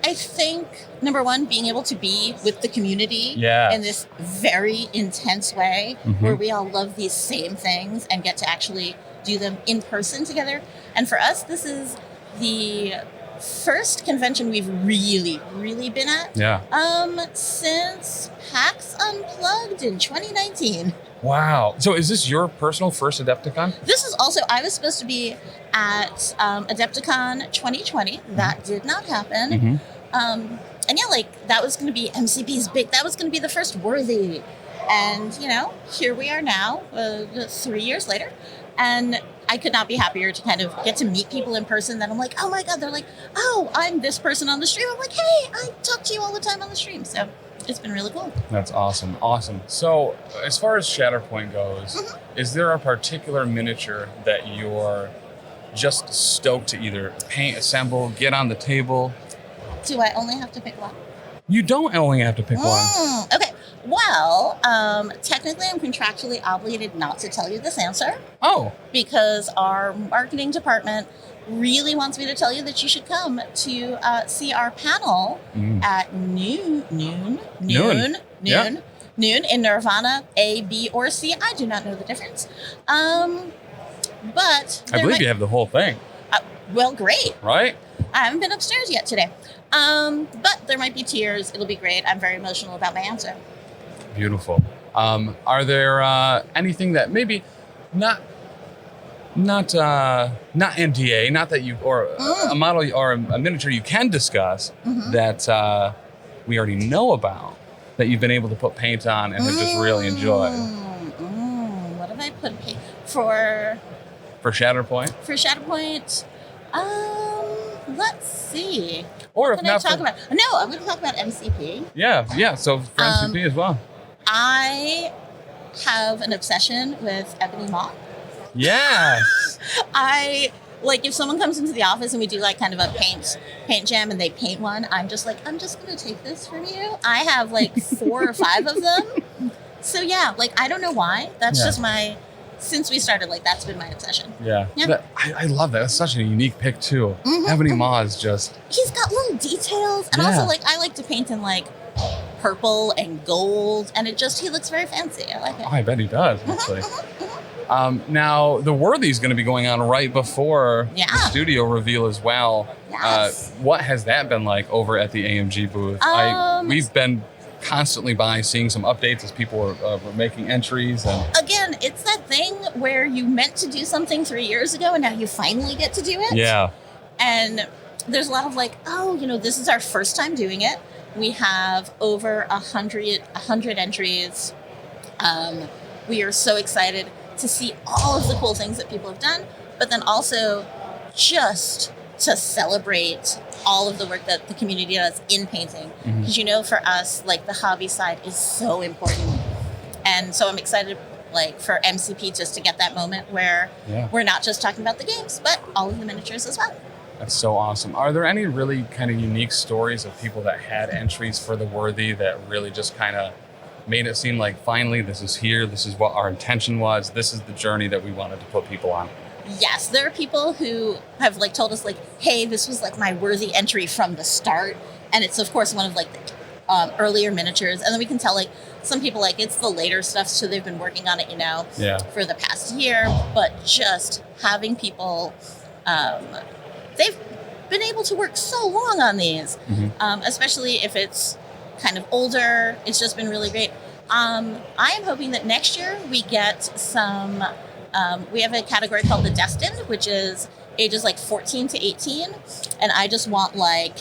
I think, number one, being able to be with the community in this very intense way where we all love these same things and get to actually do them in person together. And for us, this is the first convention we've really been at since PAX Unplugged in 2019. Wow. So is this your personal first Adepticon? This is also, I was supposed to be at Adepticon 2020. That did not happen. And yeah, like that was going to be MCP's that was going to be the first worthy. And, you know, here we are now, 3 years later. And I could not be happier to kind of get to meet people in person that I'm like, oh my God, they're like, oh, I'm this person on the stream. I'm like, hey, I talk to you all the time on the stream. So it's been really cool. That's awesome. Awesome. So as far as Shatterpoint goes, is there a particular miniature that you're just stoked to either paint, assemble, get on the table? Do I only have to pick one? You don't only have to pick one. Okay. Well, technically I'm contractually obligated not to tell you this answer. Oh. Because our marketing department really wants me to tell you that you should come to see our panel at noon in Nirvana, A, B, or C. I do not know the difference. But I believe you have the whole thing. Well, great. Right? I haven't been upstairs yet today. But there might be tears. It'll be great. I'm very emotional about my answer. Beautiful. Are there anything that maybe not NDA, not that you, or a model or a miniature you can discuss that we already know about that you've been able to put paint on and have just really enjoyed? What have I put paint for? For Shatterpoint? For Shatterpoint, let's see. Or what can I talk about? No, I'm going to talk about MCP. Yeah. So for MCP as well. I have an obsession with ebony moth. Yes. If someone comes into the office and we do like kind of a paint jam and they paint one, I'm just going to take this from you. I have like 4 or 5 of them. So yeah, like I don't know why. That's just since we started, like that's been my obsession. Yeah. I love that. That's such a unique pick too. Ebony Maw is just... He's got little details. And also like I like to paint in like purple and gold, and he looks very fancy. I like it. Oh, I bet he does, actually. Now, the Worthy's going to be going on right before the studio reveal as well. Yes. What has that been like over at the AMG booth? We've been constantly by seeing some updates as people were making entries. And again, it's that thing where you meant to do something 3 years ago and now you finally get to do it. Yeah. And there's a lot of like, this is our first time doing it. We have over 100 entries. We are so excited to see all of the cool things that people have done, but then also just to celebrate all of the work that the community does in painting. Because for us, like the hobby side is so important. And so I'm excited for MCP just to get that moment where we're not just talking about the games, but all of the miniatures as well. That's so awesome. Are there any really kind of unique stories of people that had entries for the Worthy that really just kind of made it seem like finally this is here, this is what our intention was, this is the journey that we wanted to put people on? Yes, there are people who have told us hey, this was my Worthy entry from the start, and it's of course one of the earlier miniatures, and then we can tell some people it's the later stuff, so they've been working on it for the past year, but just having people they've been able to work so long on these, especially if it's kind of older. It's just been really great. I am hoping that next year we get some, we have a category called the Destined, which is ages 14 to 18. And I just want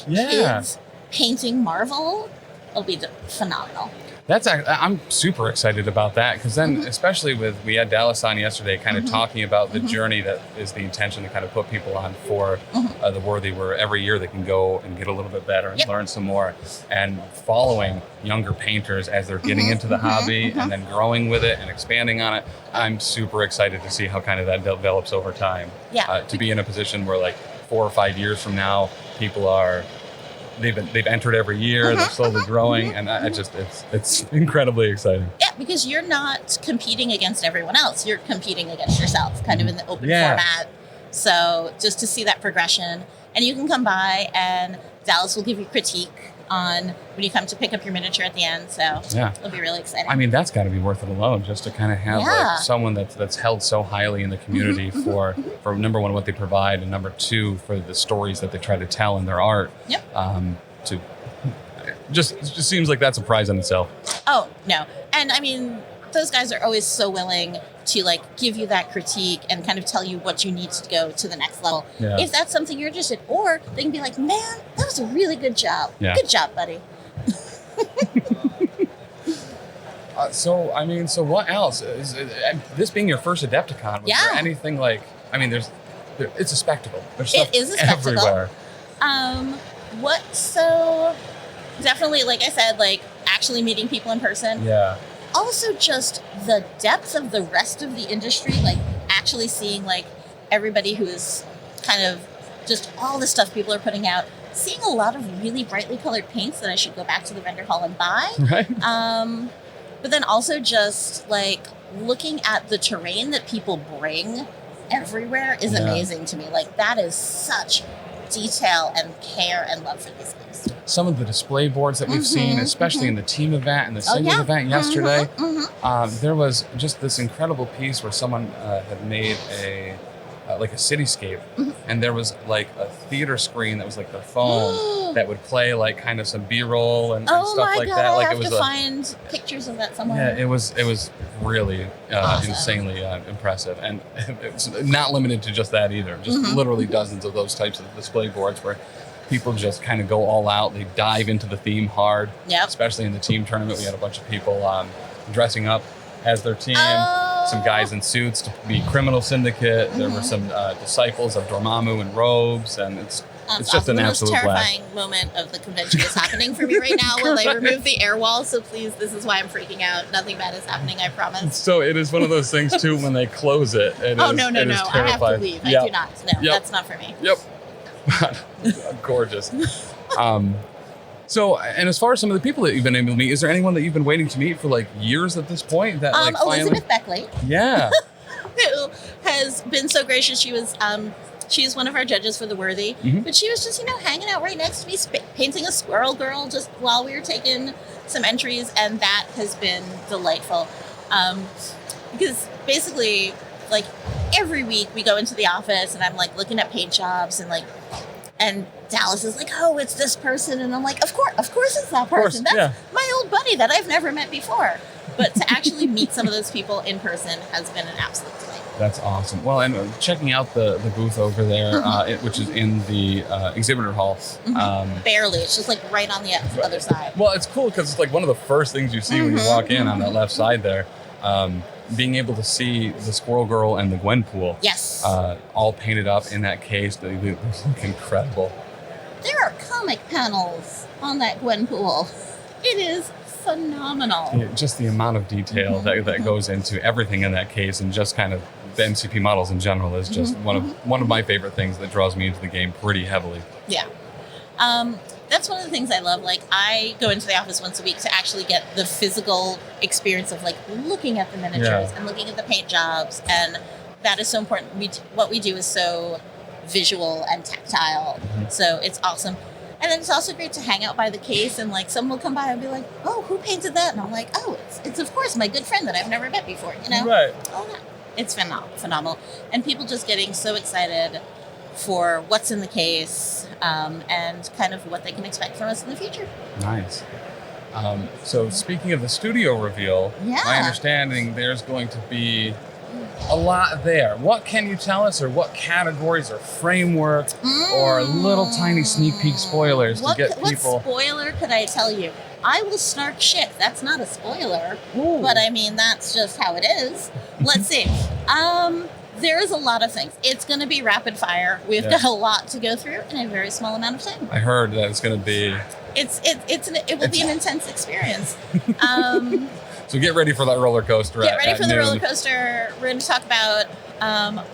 kids painting Marvel. It'll be phenomenal. I'm super excited about that because then, especially we had Dallas on yesterday, kind of talking about the journey that is the intention to kind of put people on for the Worthy, where every year they can go and get a little bit better and learn some more, and following younger painters as they're getting into the hobby and then growing with it and expanding on it. I'm super excited to see how kind of that develops over time. Yeah. To be in a position where like 4 or 5 years from now, people are. They've entered every year. They're slowly growing, and it's incredibly exciting. Yeah, because you're not competing against everyone else. You're competing against yourself, kind of in the open format. So just to see that progression, and you can come by, and Dallas will give you critique on when you come to pick up your miniature at the end. So it'll be really exciting. I mean, that's got to be worth it alone, just to kind of have like someone that's held so highly in the community for number one, what they provide, and number two, for the stories that they try to tell in their art. Just seems like that's a prize in itself. Oh, no. And I mean, those guys are always so willing to like give you that critique and kind of tell you what you need to go to the next level. Yeah. If that's something you're interested in, or they can be like, man, that was a really good job. Yeah. Good job, buddy. So what else? This being your first Adepticon, was there anything like, I mean, it's a spectacle. There's stuff everywhere. So definitely, like I said, like actually meeting people in person. Yeah. Also just the depth of the rest of the industry, like actually seeing like everybody who is kind of just all the stuff people are putting out, seeing a lot of really brightly colored paints that I should go back to the vendor hall and buy. Right. But then also just like looking at the terrain that people bring everywhere is amazing to me. Like that is such detail and care and love for these things. Some of the display boards that we've seen, especially in the team event and the singles event yesterday, there was just this incredible piece where someone had made a cityscape, and there was like a theater screen that was like the phone that would play like kind of some B-roll and stuff like that. I like have to find pictures of that somewhere. Yeah, it was really insanely impressive, and it's not limited to just that either. Just literally dozens of those types of display boards where people just kind of go all out. They dive into the theme hard. Yep. Especially in the team tournament, we had a bunch of people dressing up as their team. Some guys in suits to be Criminal Syndicate. There were some disciples of Dormammu in robes, and it's just an absolute blast. The most terrifying moment of the convention is happening for me right now while they remove the air wall. So please, this is why I'm freaking out. Nothing bad is happening, I promise. So it is one of those things too. When they close it, no! I have to leave. I do not. No, that's not for me. Yep. Gorgeous. So, and as far as some of the people that you've been able to meet, is there anyone that you've been waiting to meet for like years at this point? That like Elizabeth Beckley. Yeah. Who has been so gracious. She was, she's one of our judges for the Worthy, but she was just, hanging out right next to me, painting a squirrel girl just while we were taking some entries, and that has been delightful. Because basically, like every week we go into the office and I'm like looking at paint jobs and Dallas is like, oh, it's this person. And I'm like, of course it's that person. That's my old buddy that I've never met before. But to actually meet some of those people in person has been an absolute delight. That's awesome. Well, and checking out the booth over there, which is in the exhibitor hall. Barely. It's just like right on the other side. Well, it's cool because it's like one of the first things you see when you walk in on that left side there. Being able to see the Squirrel Girl and the Gwenpool. Yes. All painted up in that case. They look incredible. There are comic panels on that Gwenpool. It is phenomenal. Yeah, just the amount of detail that goes into everything in that case, and just kind of the MCP models in general is just one of my favorite things that draws me into the game pretty heavily. Yeah. That's one of the things I love. Like, I go into the office once a week to actually get the physical experience of like looking at the miniatures and looking at the paint jobs, and that is so important. What we do is so visual and tactile, so it's awesome. And then it's also great to hang out by the case, and like someone will come by and be like, "Oh, who painted that?" And I'm like, "Oh, it's of course my good friend that I've never met before." Right? All that. It's phenomenal, and people just getting so excited for what's in the case, and kind of what they can expect from us in the future. Nice. So speaking of the studio reveal, my understanding there's going to be a lot there. What can you tell us, or what categories or framework or little tiny sneak peek spoilers to get people? What spoiler could I tell you? I will snark shit. That's not a spoiler, but I mean, that's just how it is. Let's see. There's a lot of things. It's going to be rapid fire. We've got a lot to go through in a very small amount of time. I heard that it's going to be... It will be an intense experience. So get ready for that roller coaster. Get ready for the roller coaster. We're going to talk about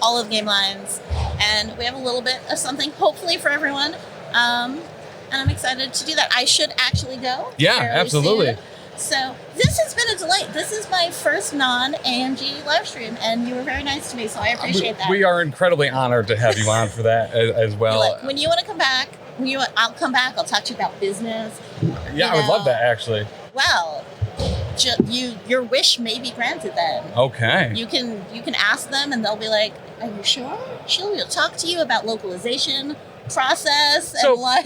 all of game lines, and we have a little bit of something, hopefully, for everyone. And I'm excited to do that. I should actually go. Yeah, absolutely. Soon. So this has been a delight. This is my first non-AMG live stream, and you were very nice to me, so I appreciate that. We are incredibly honored to have you on for that as well. Look, when you want to come back, I'll come back. I'll talk to you about business. Yeah, I would love that, actually. Well, your wish may be granted then. Okay. You can ask them, and they'll be like, "Are you sure?" She'll talk to you about localization process and like.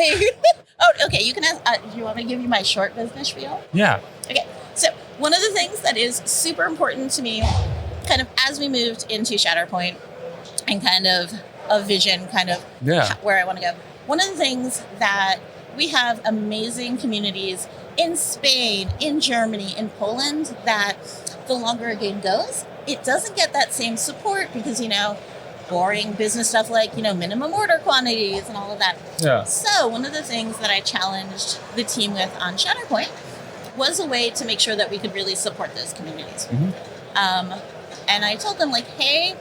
Oh, okay. You can ask. Do you want me to give you my short business spiel? Yeah. Okay. So one of the things that is super important to me, kind of as we moved into Shatterpoint, and kind of a vision, kind of where I want to go. One of the things that we have amazing communities in Spain, in Germany, in Poland, that the longer a game goes, it doesn't get that same support because, boring business stuff like, minimum order quantities and all of that. Yeah. So one of the things that I challenged the team with on Shatterpoint was a way to make sure that we could really support those communities. Mm-hmm. And I told them, like, hey,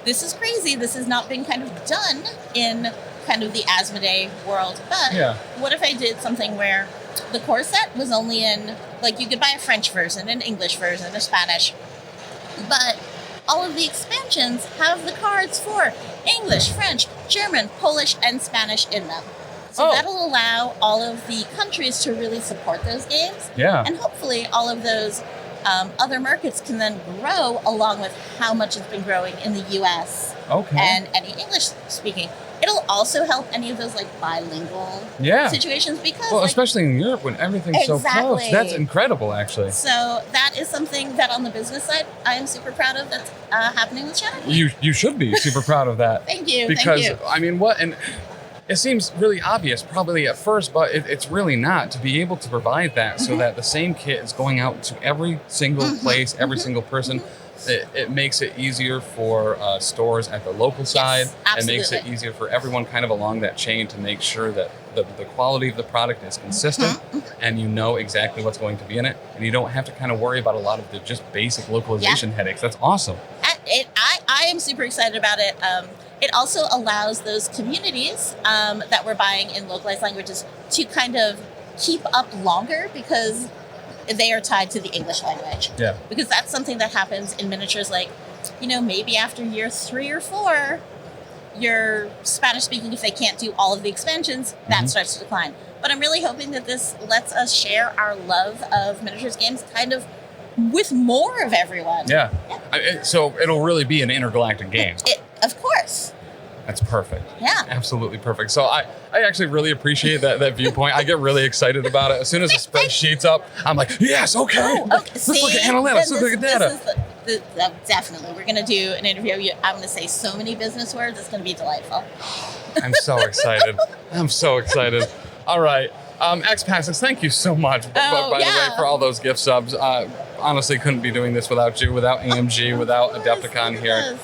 this is crazy. This has not been kind of done in kind of the Asmodee world. But what if I did something where the core set was only in, like, you could buy a French version, an English version, a Spanish, but all of the expansions have the cards for English, French, German, Polish, and Spanish in them. So that'll allow all of the countries to really support those games. Yeah. And hopefully all of those other markets can then grow along with how much it's been growing in the U.S. And any English speaking. It'll also help any of those like bilingual situations because especially in Europe when everything's so close. That's incredible, actually. So that is something that on the business side I am super proud of that's happening with Shatterpoint. You should be super proud of that. Thank you. Because I mean, and it seems really obvious probably at first, but it's really not, to be able to provide that so that the same kit is going out to every single place, every single person. It makes it easier for stores at the local side. It makes it easier for everyone kind of along that chain to make sure that the quality of the product is consistent and you know exactly what's going to be in it. And you don't have to kind of worry about a lot of the just basic localization headaches. That's awesome. I am super excited about it. It also allows those communities that we're buying in localized languages to kind of keep up longer because they are tied to the English language. Yeah. Because that's something that happens in miniatures, like, maybe after year 3 or 4, you're Spanish speaking, if they can't do all of the expansions, that starts to decline. But I'm really hoping that this lets us share our love of miniatures games kind of with more of everyone. Yeah. So it'll really be an intergalactic game. Of course. That's perfect. Yeah. Absolutely perfect. So I actually really appreciate that viewpoint. I get really excited about it. As soon as the spreadsheet's up, I'm like, yes, okay. Let's look at analytics. Let's look at data. Definitely. We're going to do an interview. I'm going to say so many business words. It's going to be delightful. I'm so excited. I'm so excited. All right. X-Passes, thank you so much, by the way, for all those gift subs. Honestly, couldn't be doing this without you, without AMG, without Adepticon here.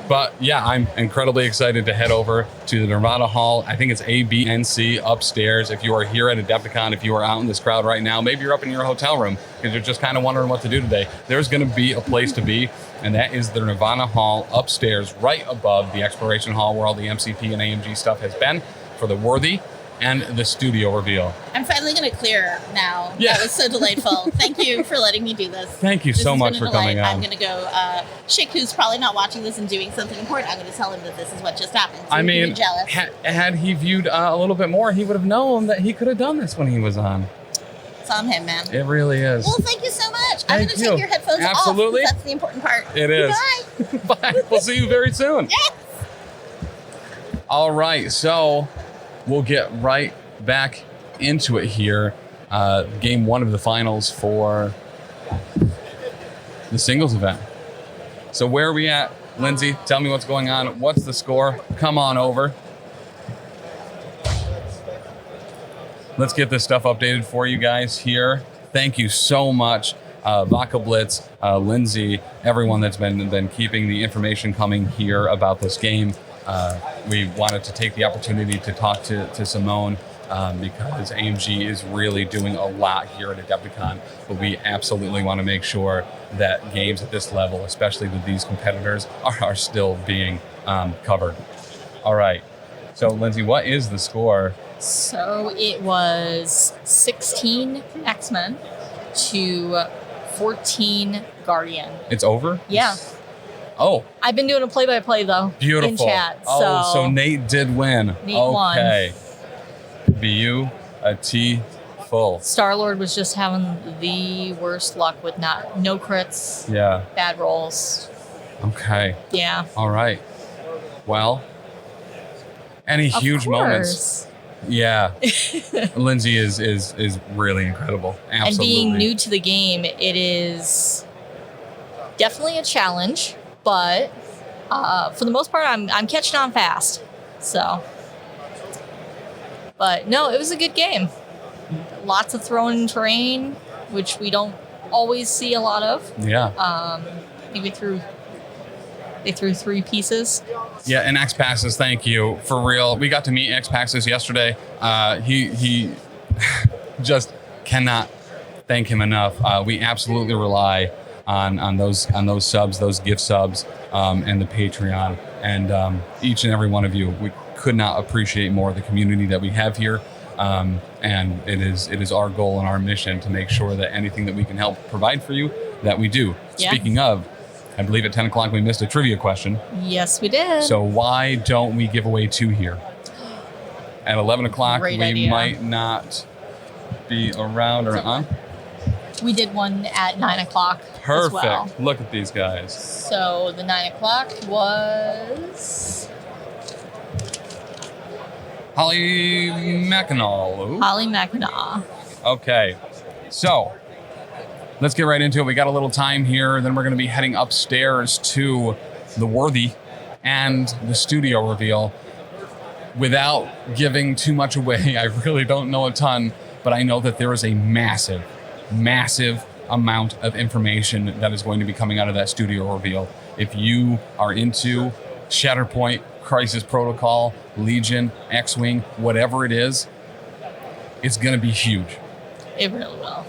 But yeah, I'm incredibly excited to head over to the Nirvana Hall. I think it's A, B, and C upstairs. If you are here at Adepticon, if you are out in this crowd right now, maybe you're up in your hotel room because you're just kind of wondering what to do today. There's going to be a place to be, and that is the Nirvana Hall upstairs, right above the Exploration Hall where all the MCP and AMG stuff has been for the Worthy and the studio reveal. I'm finally going to clear now. Yeah. That was so delightful. Thank you for letting me do this. Thank you so much for coming on. I'm going to go, Chick, who's probably not watching this and doing something important, I'm going to tell him that this is what just happened. So I mean, jealous. Had he viewed a little bit more, he would have known that he could have done this when he was on. It's on him, man. It really is. Well, thank you so much. I'm going to take your headphones off. Absolutely. That's the important part. It is. Bye. Bye. We'll see you very soon. Yes. All right. So we'll get right back into it here. Game 1 of the finals for the singles event. So where are we at? Lindsay, tell me what's going on. What's the score? Come on over. let's get this stuff updated for you guys here. Thank you so much, Vodka Blitz, Lindsay, everyone that's been keeping the information coming here about this game. We wanted to take the opportunity to talk to Simone because AMG is really doing a lot here at Adepticon, but we absolutely want to make sure that games at this level, especially with these competitors, are still being covered. All right. So, Lindsay, what is the score? So it was 16 X-Men to 14 Guardian. It's over? Yeah. Oh. I've been doing a play-by-play, though, Beautiful. in chat. So Nate did win. Nate won. Okay. BU, a T full. Star-Lord was just having the worst luck with no crits, Yeah. bad rolls. Okay. Yeah. All right. Well, any huge moments? Yeah. Lindsay is really incredible. Absolutely. And being new to the game, it is definitely a challenge, but for the most part, I'm catching on fast. So, but no, it was a good game. Lots of thrown terrain, which we don't always see a lot of. Yeah. Maybe they threw 3 pieces. Yeah, and X-Passes, thank you. For real. We got to meet X-Passes yesterday. He just cannot thank him enough. We absolutely rely on those subs, those gift subs, and the Patreon. And each and every one of you, we could not appreciate more the community that we have here. And it is our goal and our mission to make sure that anything that we can help provide for you, that we do. Yeah. Speaking of, I believe at 10 o'clock we missed a trivia question. Yes, we did. So why don't we give away 2 here? At 11 o'clock, Great we idea. might not be around or on. We did one at 9 o'clock Perfect. as well. Look at these guys. So the 9 o'clock was Holly McInall. Holly McNaugh. Okay. So let's get right into it. We got a little time here. Then we're going to be heading upstairs to the Worthy and the studio reveal. Without giving too much away, I really don't know a ton, but I know that there is a massive, massive amount of information that is going to be coming out of that studio reveal. If you are into Shatterpoint, Crisis Protocol, Legion, X-Wing, whatever it is, it's going to be huge. It really will.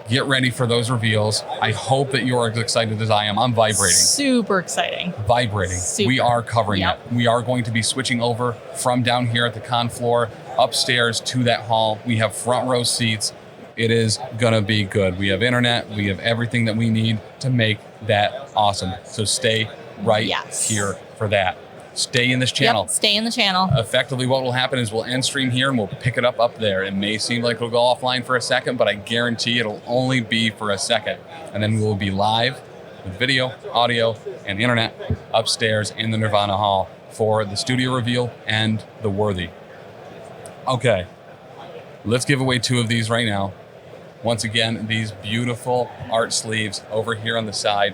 Get ready for those reveals. I hope that you're as excited as I am. I'm vibrating. Super exciting. Vibrating. Super. We are covering Yep. it. We are going to be switching over from down here at the con floor upstairs to that hall. We have front row seats. It is going to be good. We have internet. We have everything that we need to make that awesome. So stay right here for that. Stay in this channel. Yep, stay in the channel. Effectively, what will happen is we'll end stream here and we'll pick it up there. It may seem like it'll go offline for a second, but I guarantee it'll only be for a second. And then we'll be live with video, audio, and internet upstairs in the Nirvana Hall for the studio reveal and the Worthy. Okay, let's give away 2 of these right now. Once again, these beautiful art sleeves over here on the side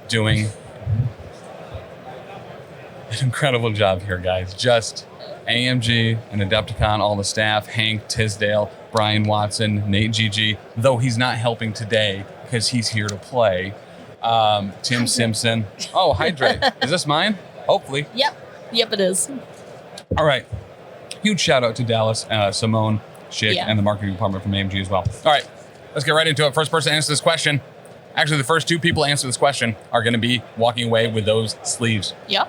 doing an incredible job here, guys. Just AMG and Adepticon, all the staff, Hank Tisdale, Brian Watson, Nate GG, though he's not helping today because he's here to play. Tim Simpson. Oh, Hydrate. Is this mine? Hopefully. Yep, it is. All right. Huge shout out to Dallas, Simone, Schick, and the marketing department from AMG as well. All right, let's get right into it. First person to answer this question. Actually, the first 2 people to answer this question are going to be walking away with those sleeves. Yep.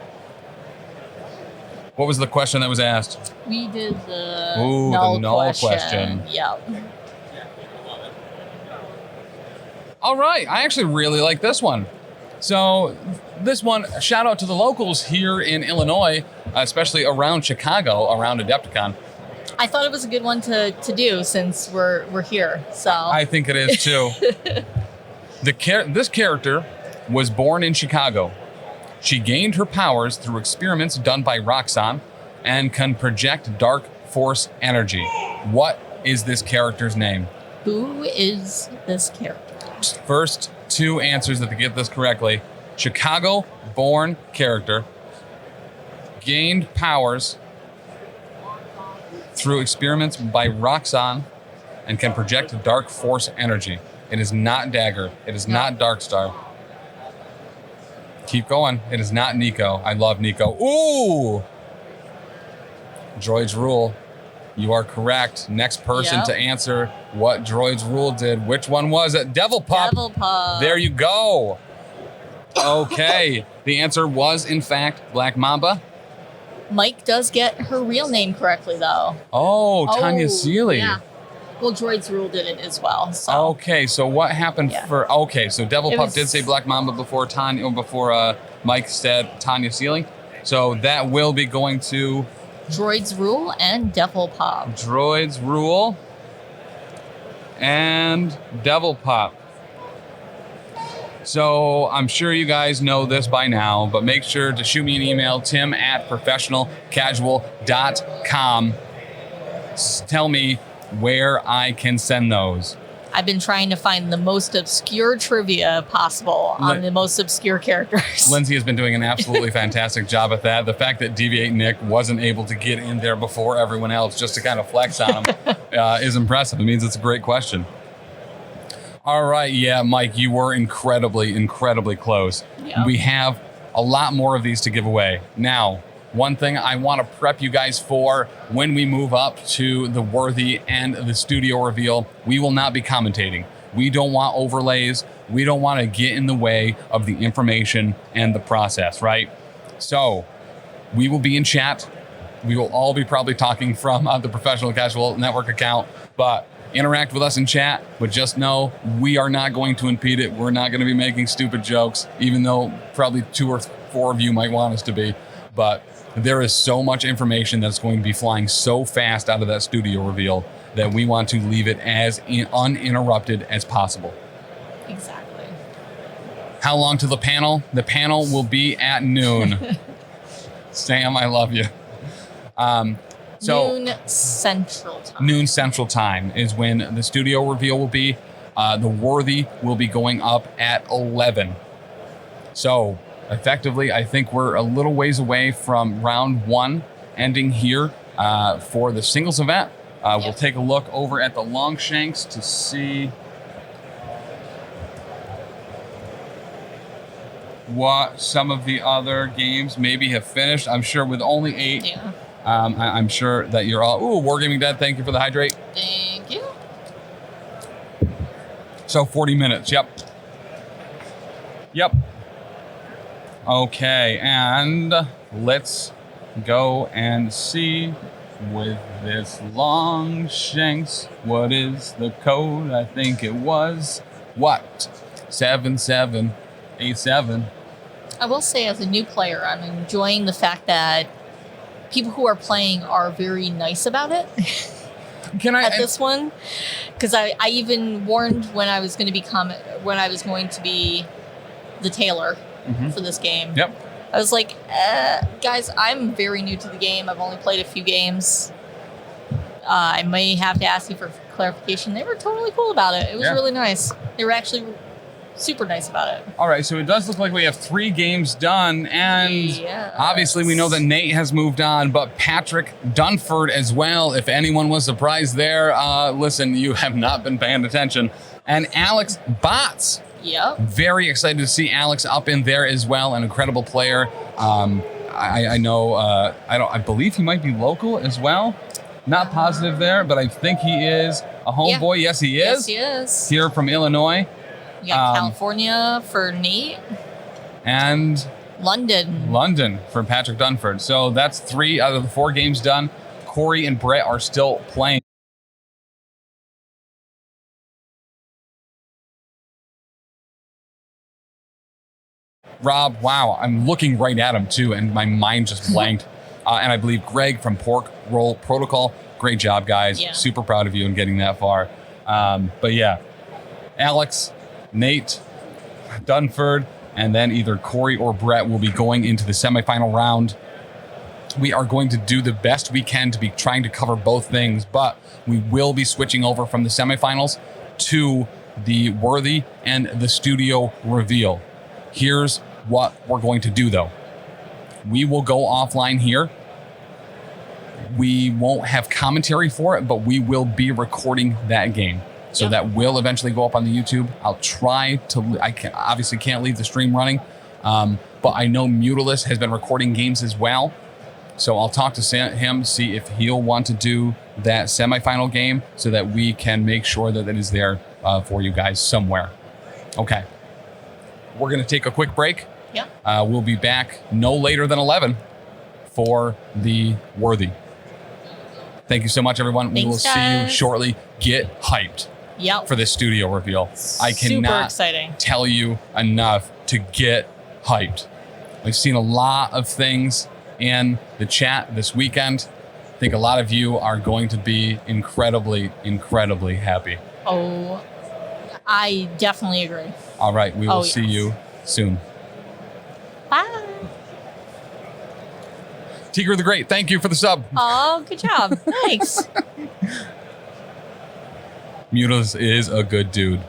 What was the question that was asked? We did the null question. Yep. All right. I actually really like this one. So this one, shout out to the locals here in Illinois, especially around Chicago, around Adepticon. I thought it was a good one to do since we're here. So I think it is too. This character was born in Chicago. She gained her powers through experiments done by Roxxon and can project dark force energy. What is this character's name? Who is this character? First 2 answers that get this correctly. Chicago-born character, gained powers through experiments by Roxanne and can project dark force energy. It is not Dagger. It is not Darkstar. Keep going. It is not Nico. I love Nico. Ooh! Droids rule. You are correct. Next person to answer what Droids rule did. Which one was it? Devil Pup. Devil Pup. There you go. Okay. The answer was, in fact, Black Mamba. Mike does get her real name correctly, though. Oh, Tanya Seeley. Yeah. Well, Droids Rule did it as well. So. Okay, so what happened for... Okay, so Devil Pup did say Black Mamba before Mike said Tanya Seeley. So that will be going to... Droids Rule and Devil Pup. Droids Rule and Devil Pup. So I'm sure you guys know this by now, but make sure to shoot me an email, tim@professionalcasual.com. Tell me where I can send those. I've been trying to find the most obscure trivia possible on the most obscure characters. Lindsay has been doing an absolutely fantastic job at that. The fact that Deviate Nick wasn't able to get in there before everyone else just to kind of flex on him is impressive. It means it's a great question. All right, yeah, Mike, you were incredibly, incredibly close. Yep. We have a lot more of these to give away. Now, one thing I want to prep you guys for when we move up to the Worthy and the studio reveal, we will not be commentating. We don't want overlays. We don't want to get in the way of the information and the process, right? So we will be in chat. We will all be probably talking from the Professional Casual Network account, but interact with us in chat, but just know we are not going to impede it. We're not going to be making stupid jokes, even though probably 2 or 4 of you might want us to be. But there is so much information that's going to be flying so fast out of that studio reveal that we want to leave it as uninterrupted as possible. Exactly. How long to the panel? The panel will be at noon. Sam, I love you. Noon Central Time. Noon Central Time is when the studio reveal will be. The Worthy will be going up at 11. So effectively, I think we're a little ways away from round 1 ending here for the singles event. We'll take a look over at the Longshanks to see what some of the other games maybe have finished. I'm sure with only 8. Yeah. I'm sure that you're all... Ooh, Wargaming Dad, thank you for the hydrate. Thank you. So 40 minutes, yep. Okay, and let's go and see with this Longshanks. What is the code? I think it was, what? 7787. I will say as a new player, I'm enjoying the fact that people who are playing are very nice about it. This one, because I even warned when I was going to be the tailor for this game. Yep. I was like, guys, I'm very new to the game. I've only played a few games. I may have to ask you for clarification. They were totally cool about it. It was really nice. They were actually super nice about it. All right, so it does look like we have 3 games done, and obviously we know that Nate has moved on, but Patrick Dunford as well. If anyone was surprised there, listen, you have not been paying attention. And Alex Botts. Yep. Very excited to see Alex up in there as well, an incredible player. I know, I believe he might be local as well. Not positive there, but I think he is a homeboy. Yes, he is. Yes, he is. Here from Illinois. We got California for Nate. And London for Patrick Dunford. So that's 3 out of the 4 games done. Corey and Brett are still playing. Rob, wow, I'm looking right at him too, and my mind just blanked. And I believe Greg from Pork Roll Protocol. Great job, guys. Yeah. Super proud of you in getting that far. But yeah, Alex, Nate, Dunford, and then either Corey or Brett will be going into the semifinal round. We are going to do the best we can to be trying to cover both things, but we will be switching over from the semifinals to the Worthy and the studio reveal. Here's what we're going to do, though. We will go offline here. We won't have commentary for it, but we will be recording that game. So that will eventually go up on the YouTube. I'll try to, obviously can't leave the stream running, but I know Mutalis has been recording games as well. So I'll talk to him, see if he'll want to do that semifinal game so that we can make sure that it is there for you guys somewhere. Okay. We're going to take a quick break. Yeah. We'll be back no later than 11 for the Worthy. Thank you so much, everyone. We will see you shortly. Get hyped for this studio reveal. I cannot tell you enough to get hyped. We've seen a lot of things in the chat this weekend. I think a lot of you are going to be incredibly, incredibly happy. Oh, I definitely agree. All right. We will see you soon. Bye. Tigger the Great, thank you for the sub. Oh, good job. Thanks. Mutas is a good dude.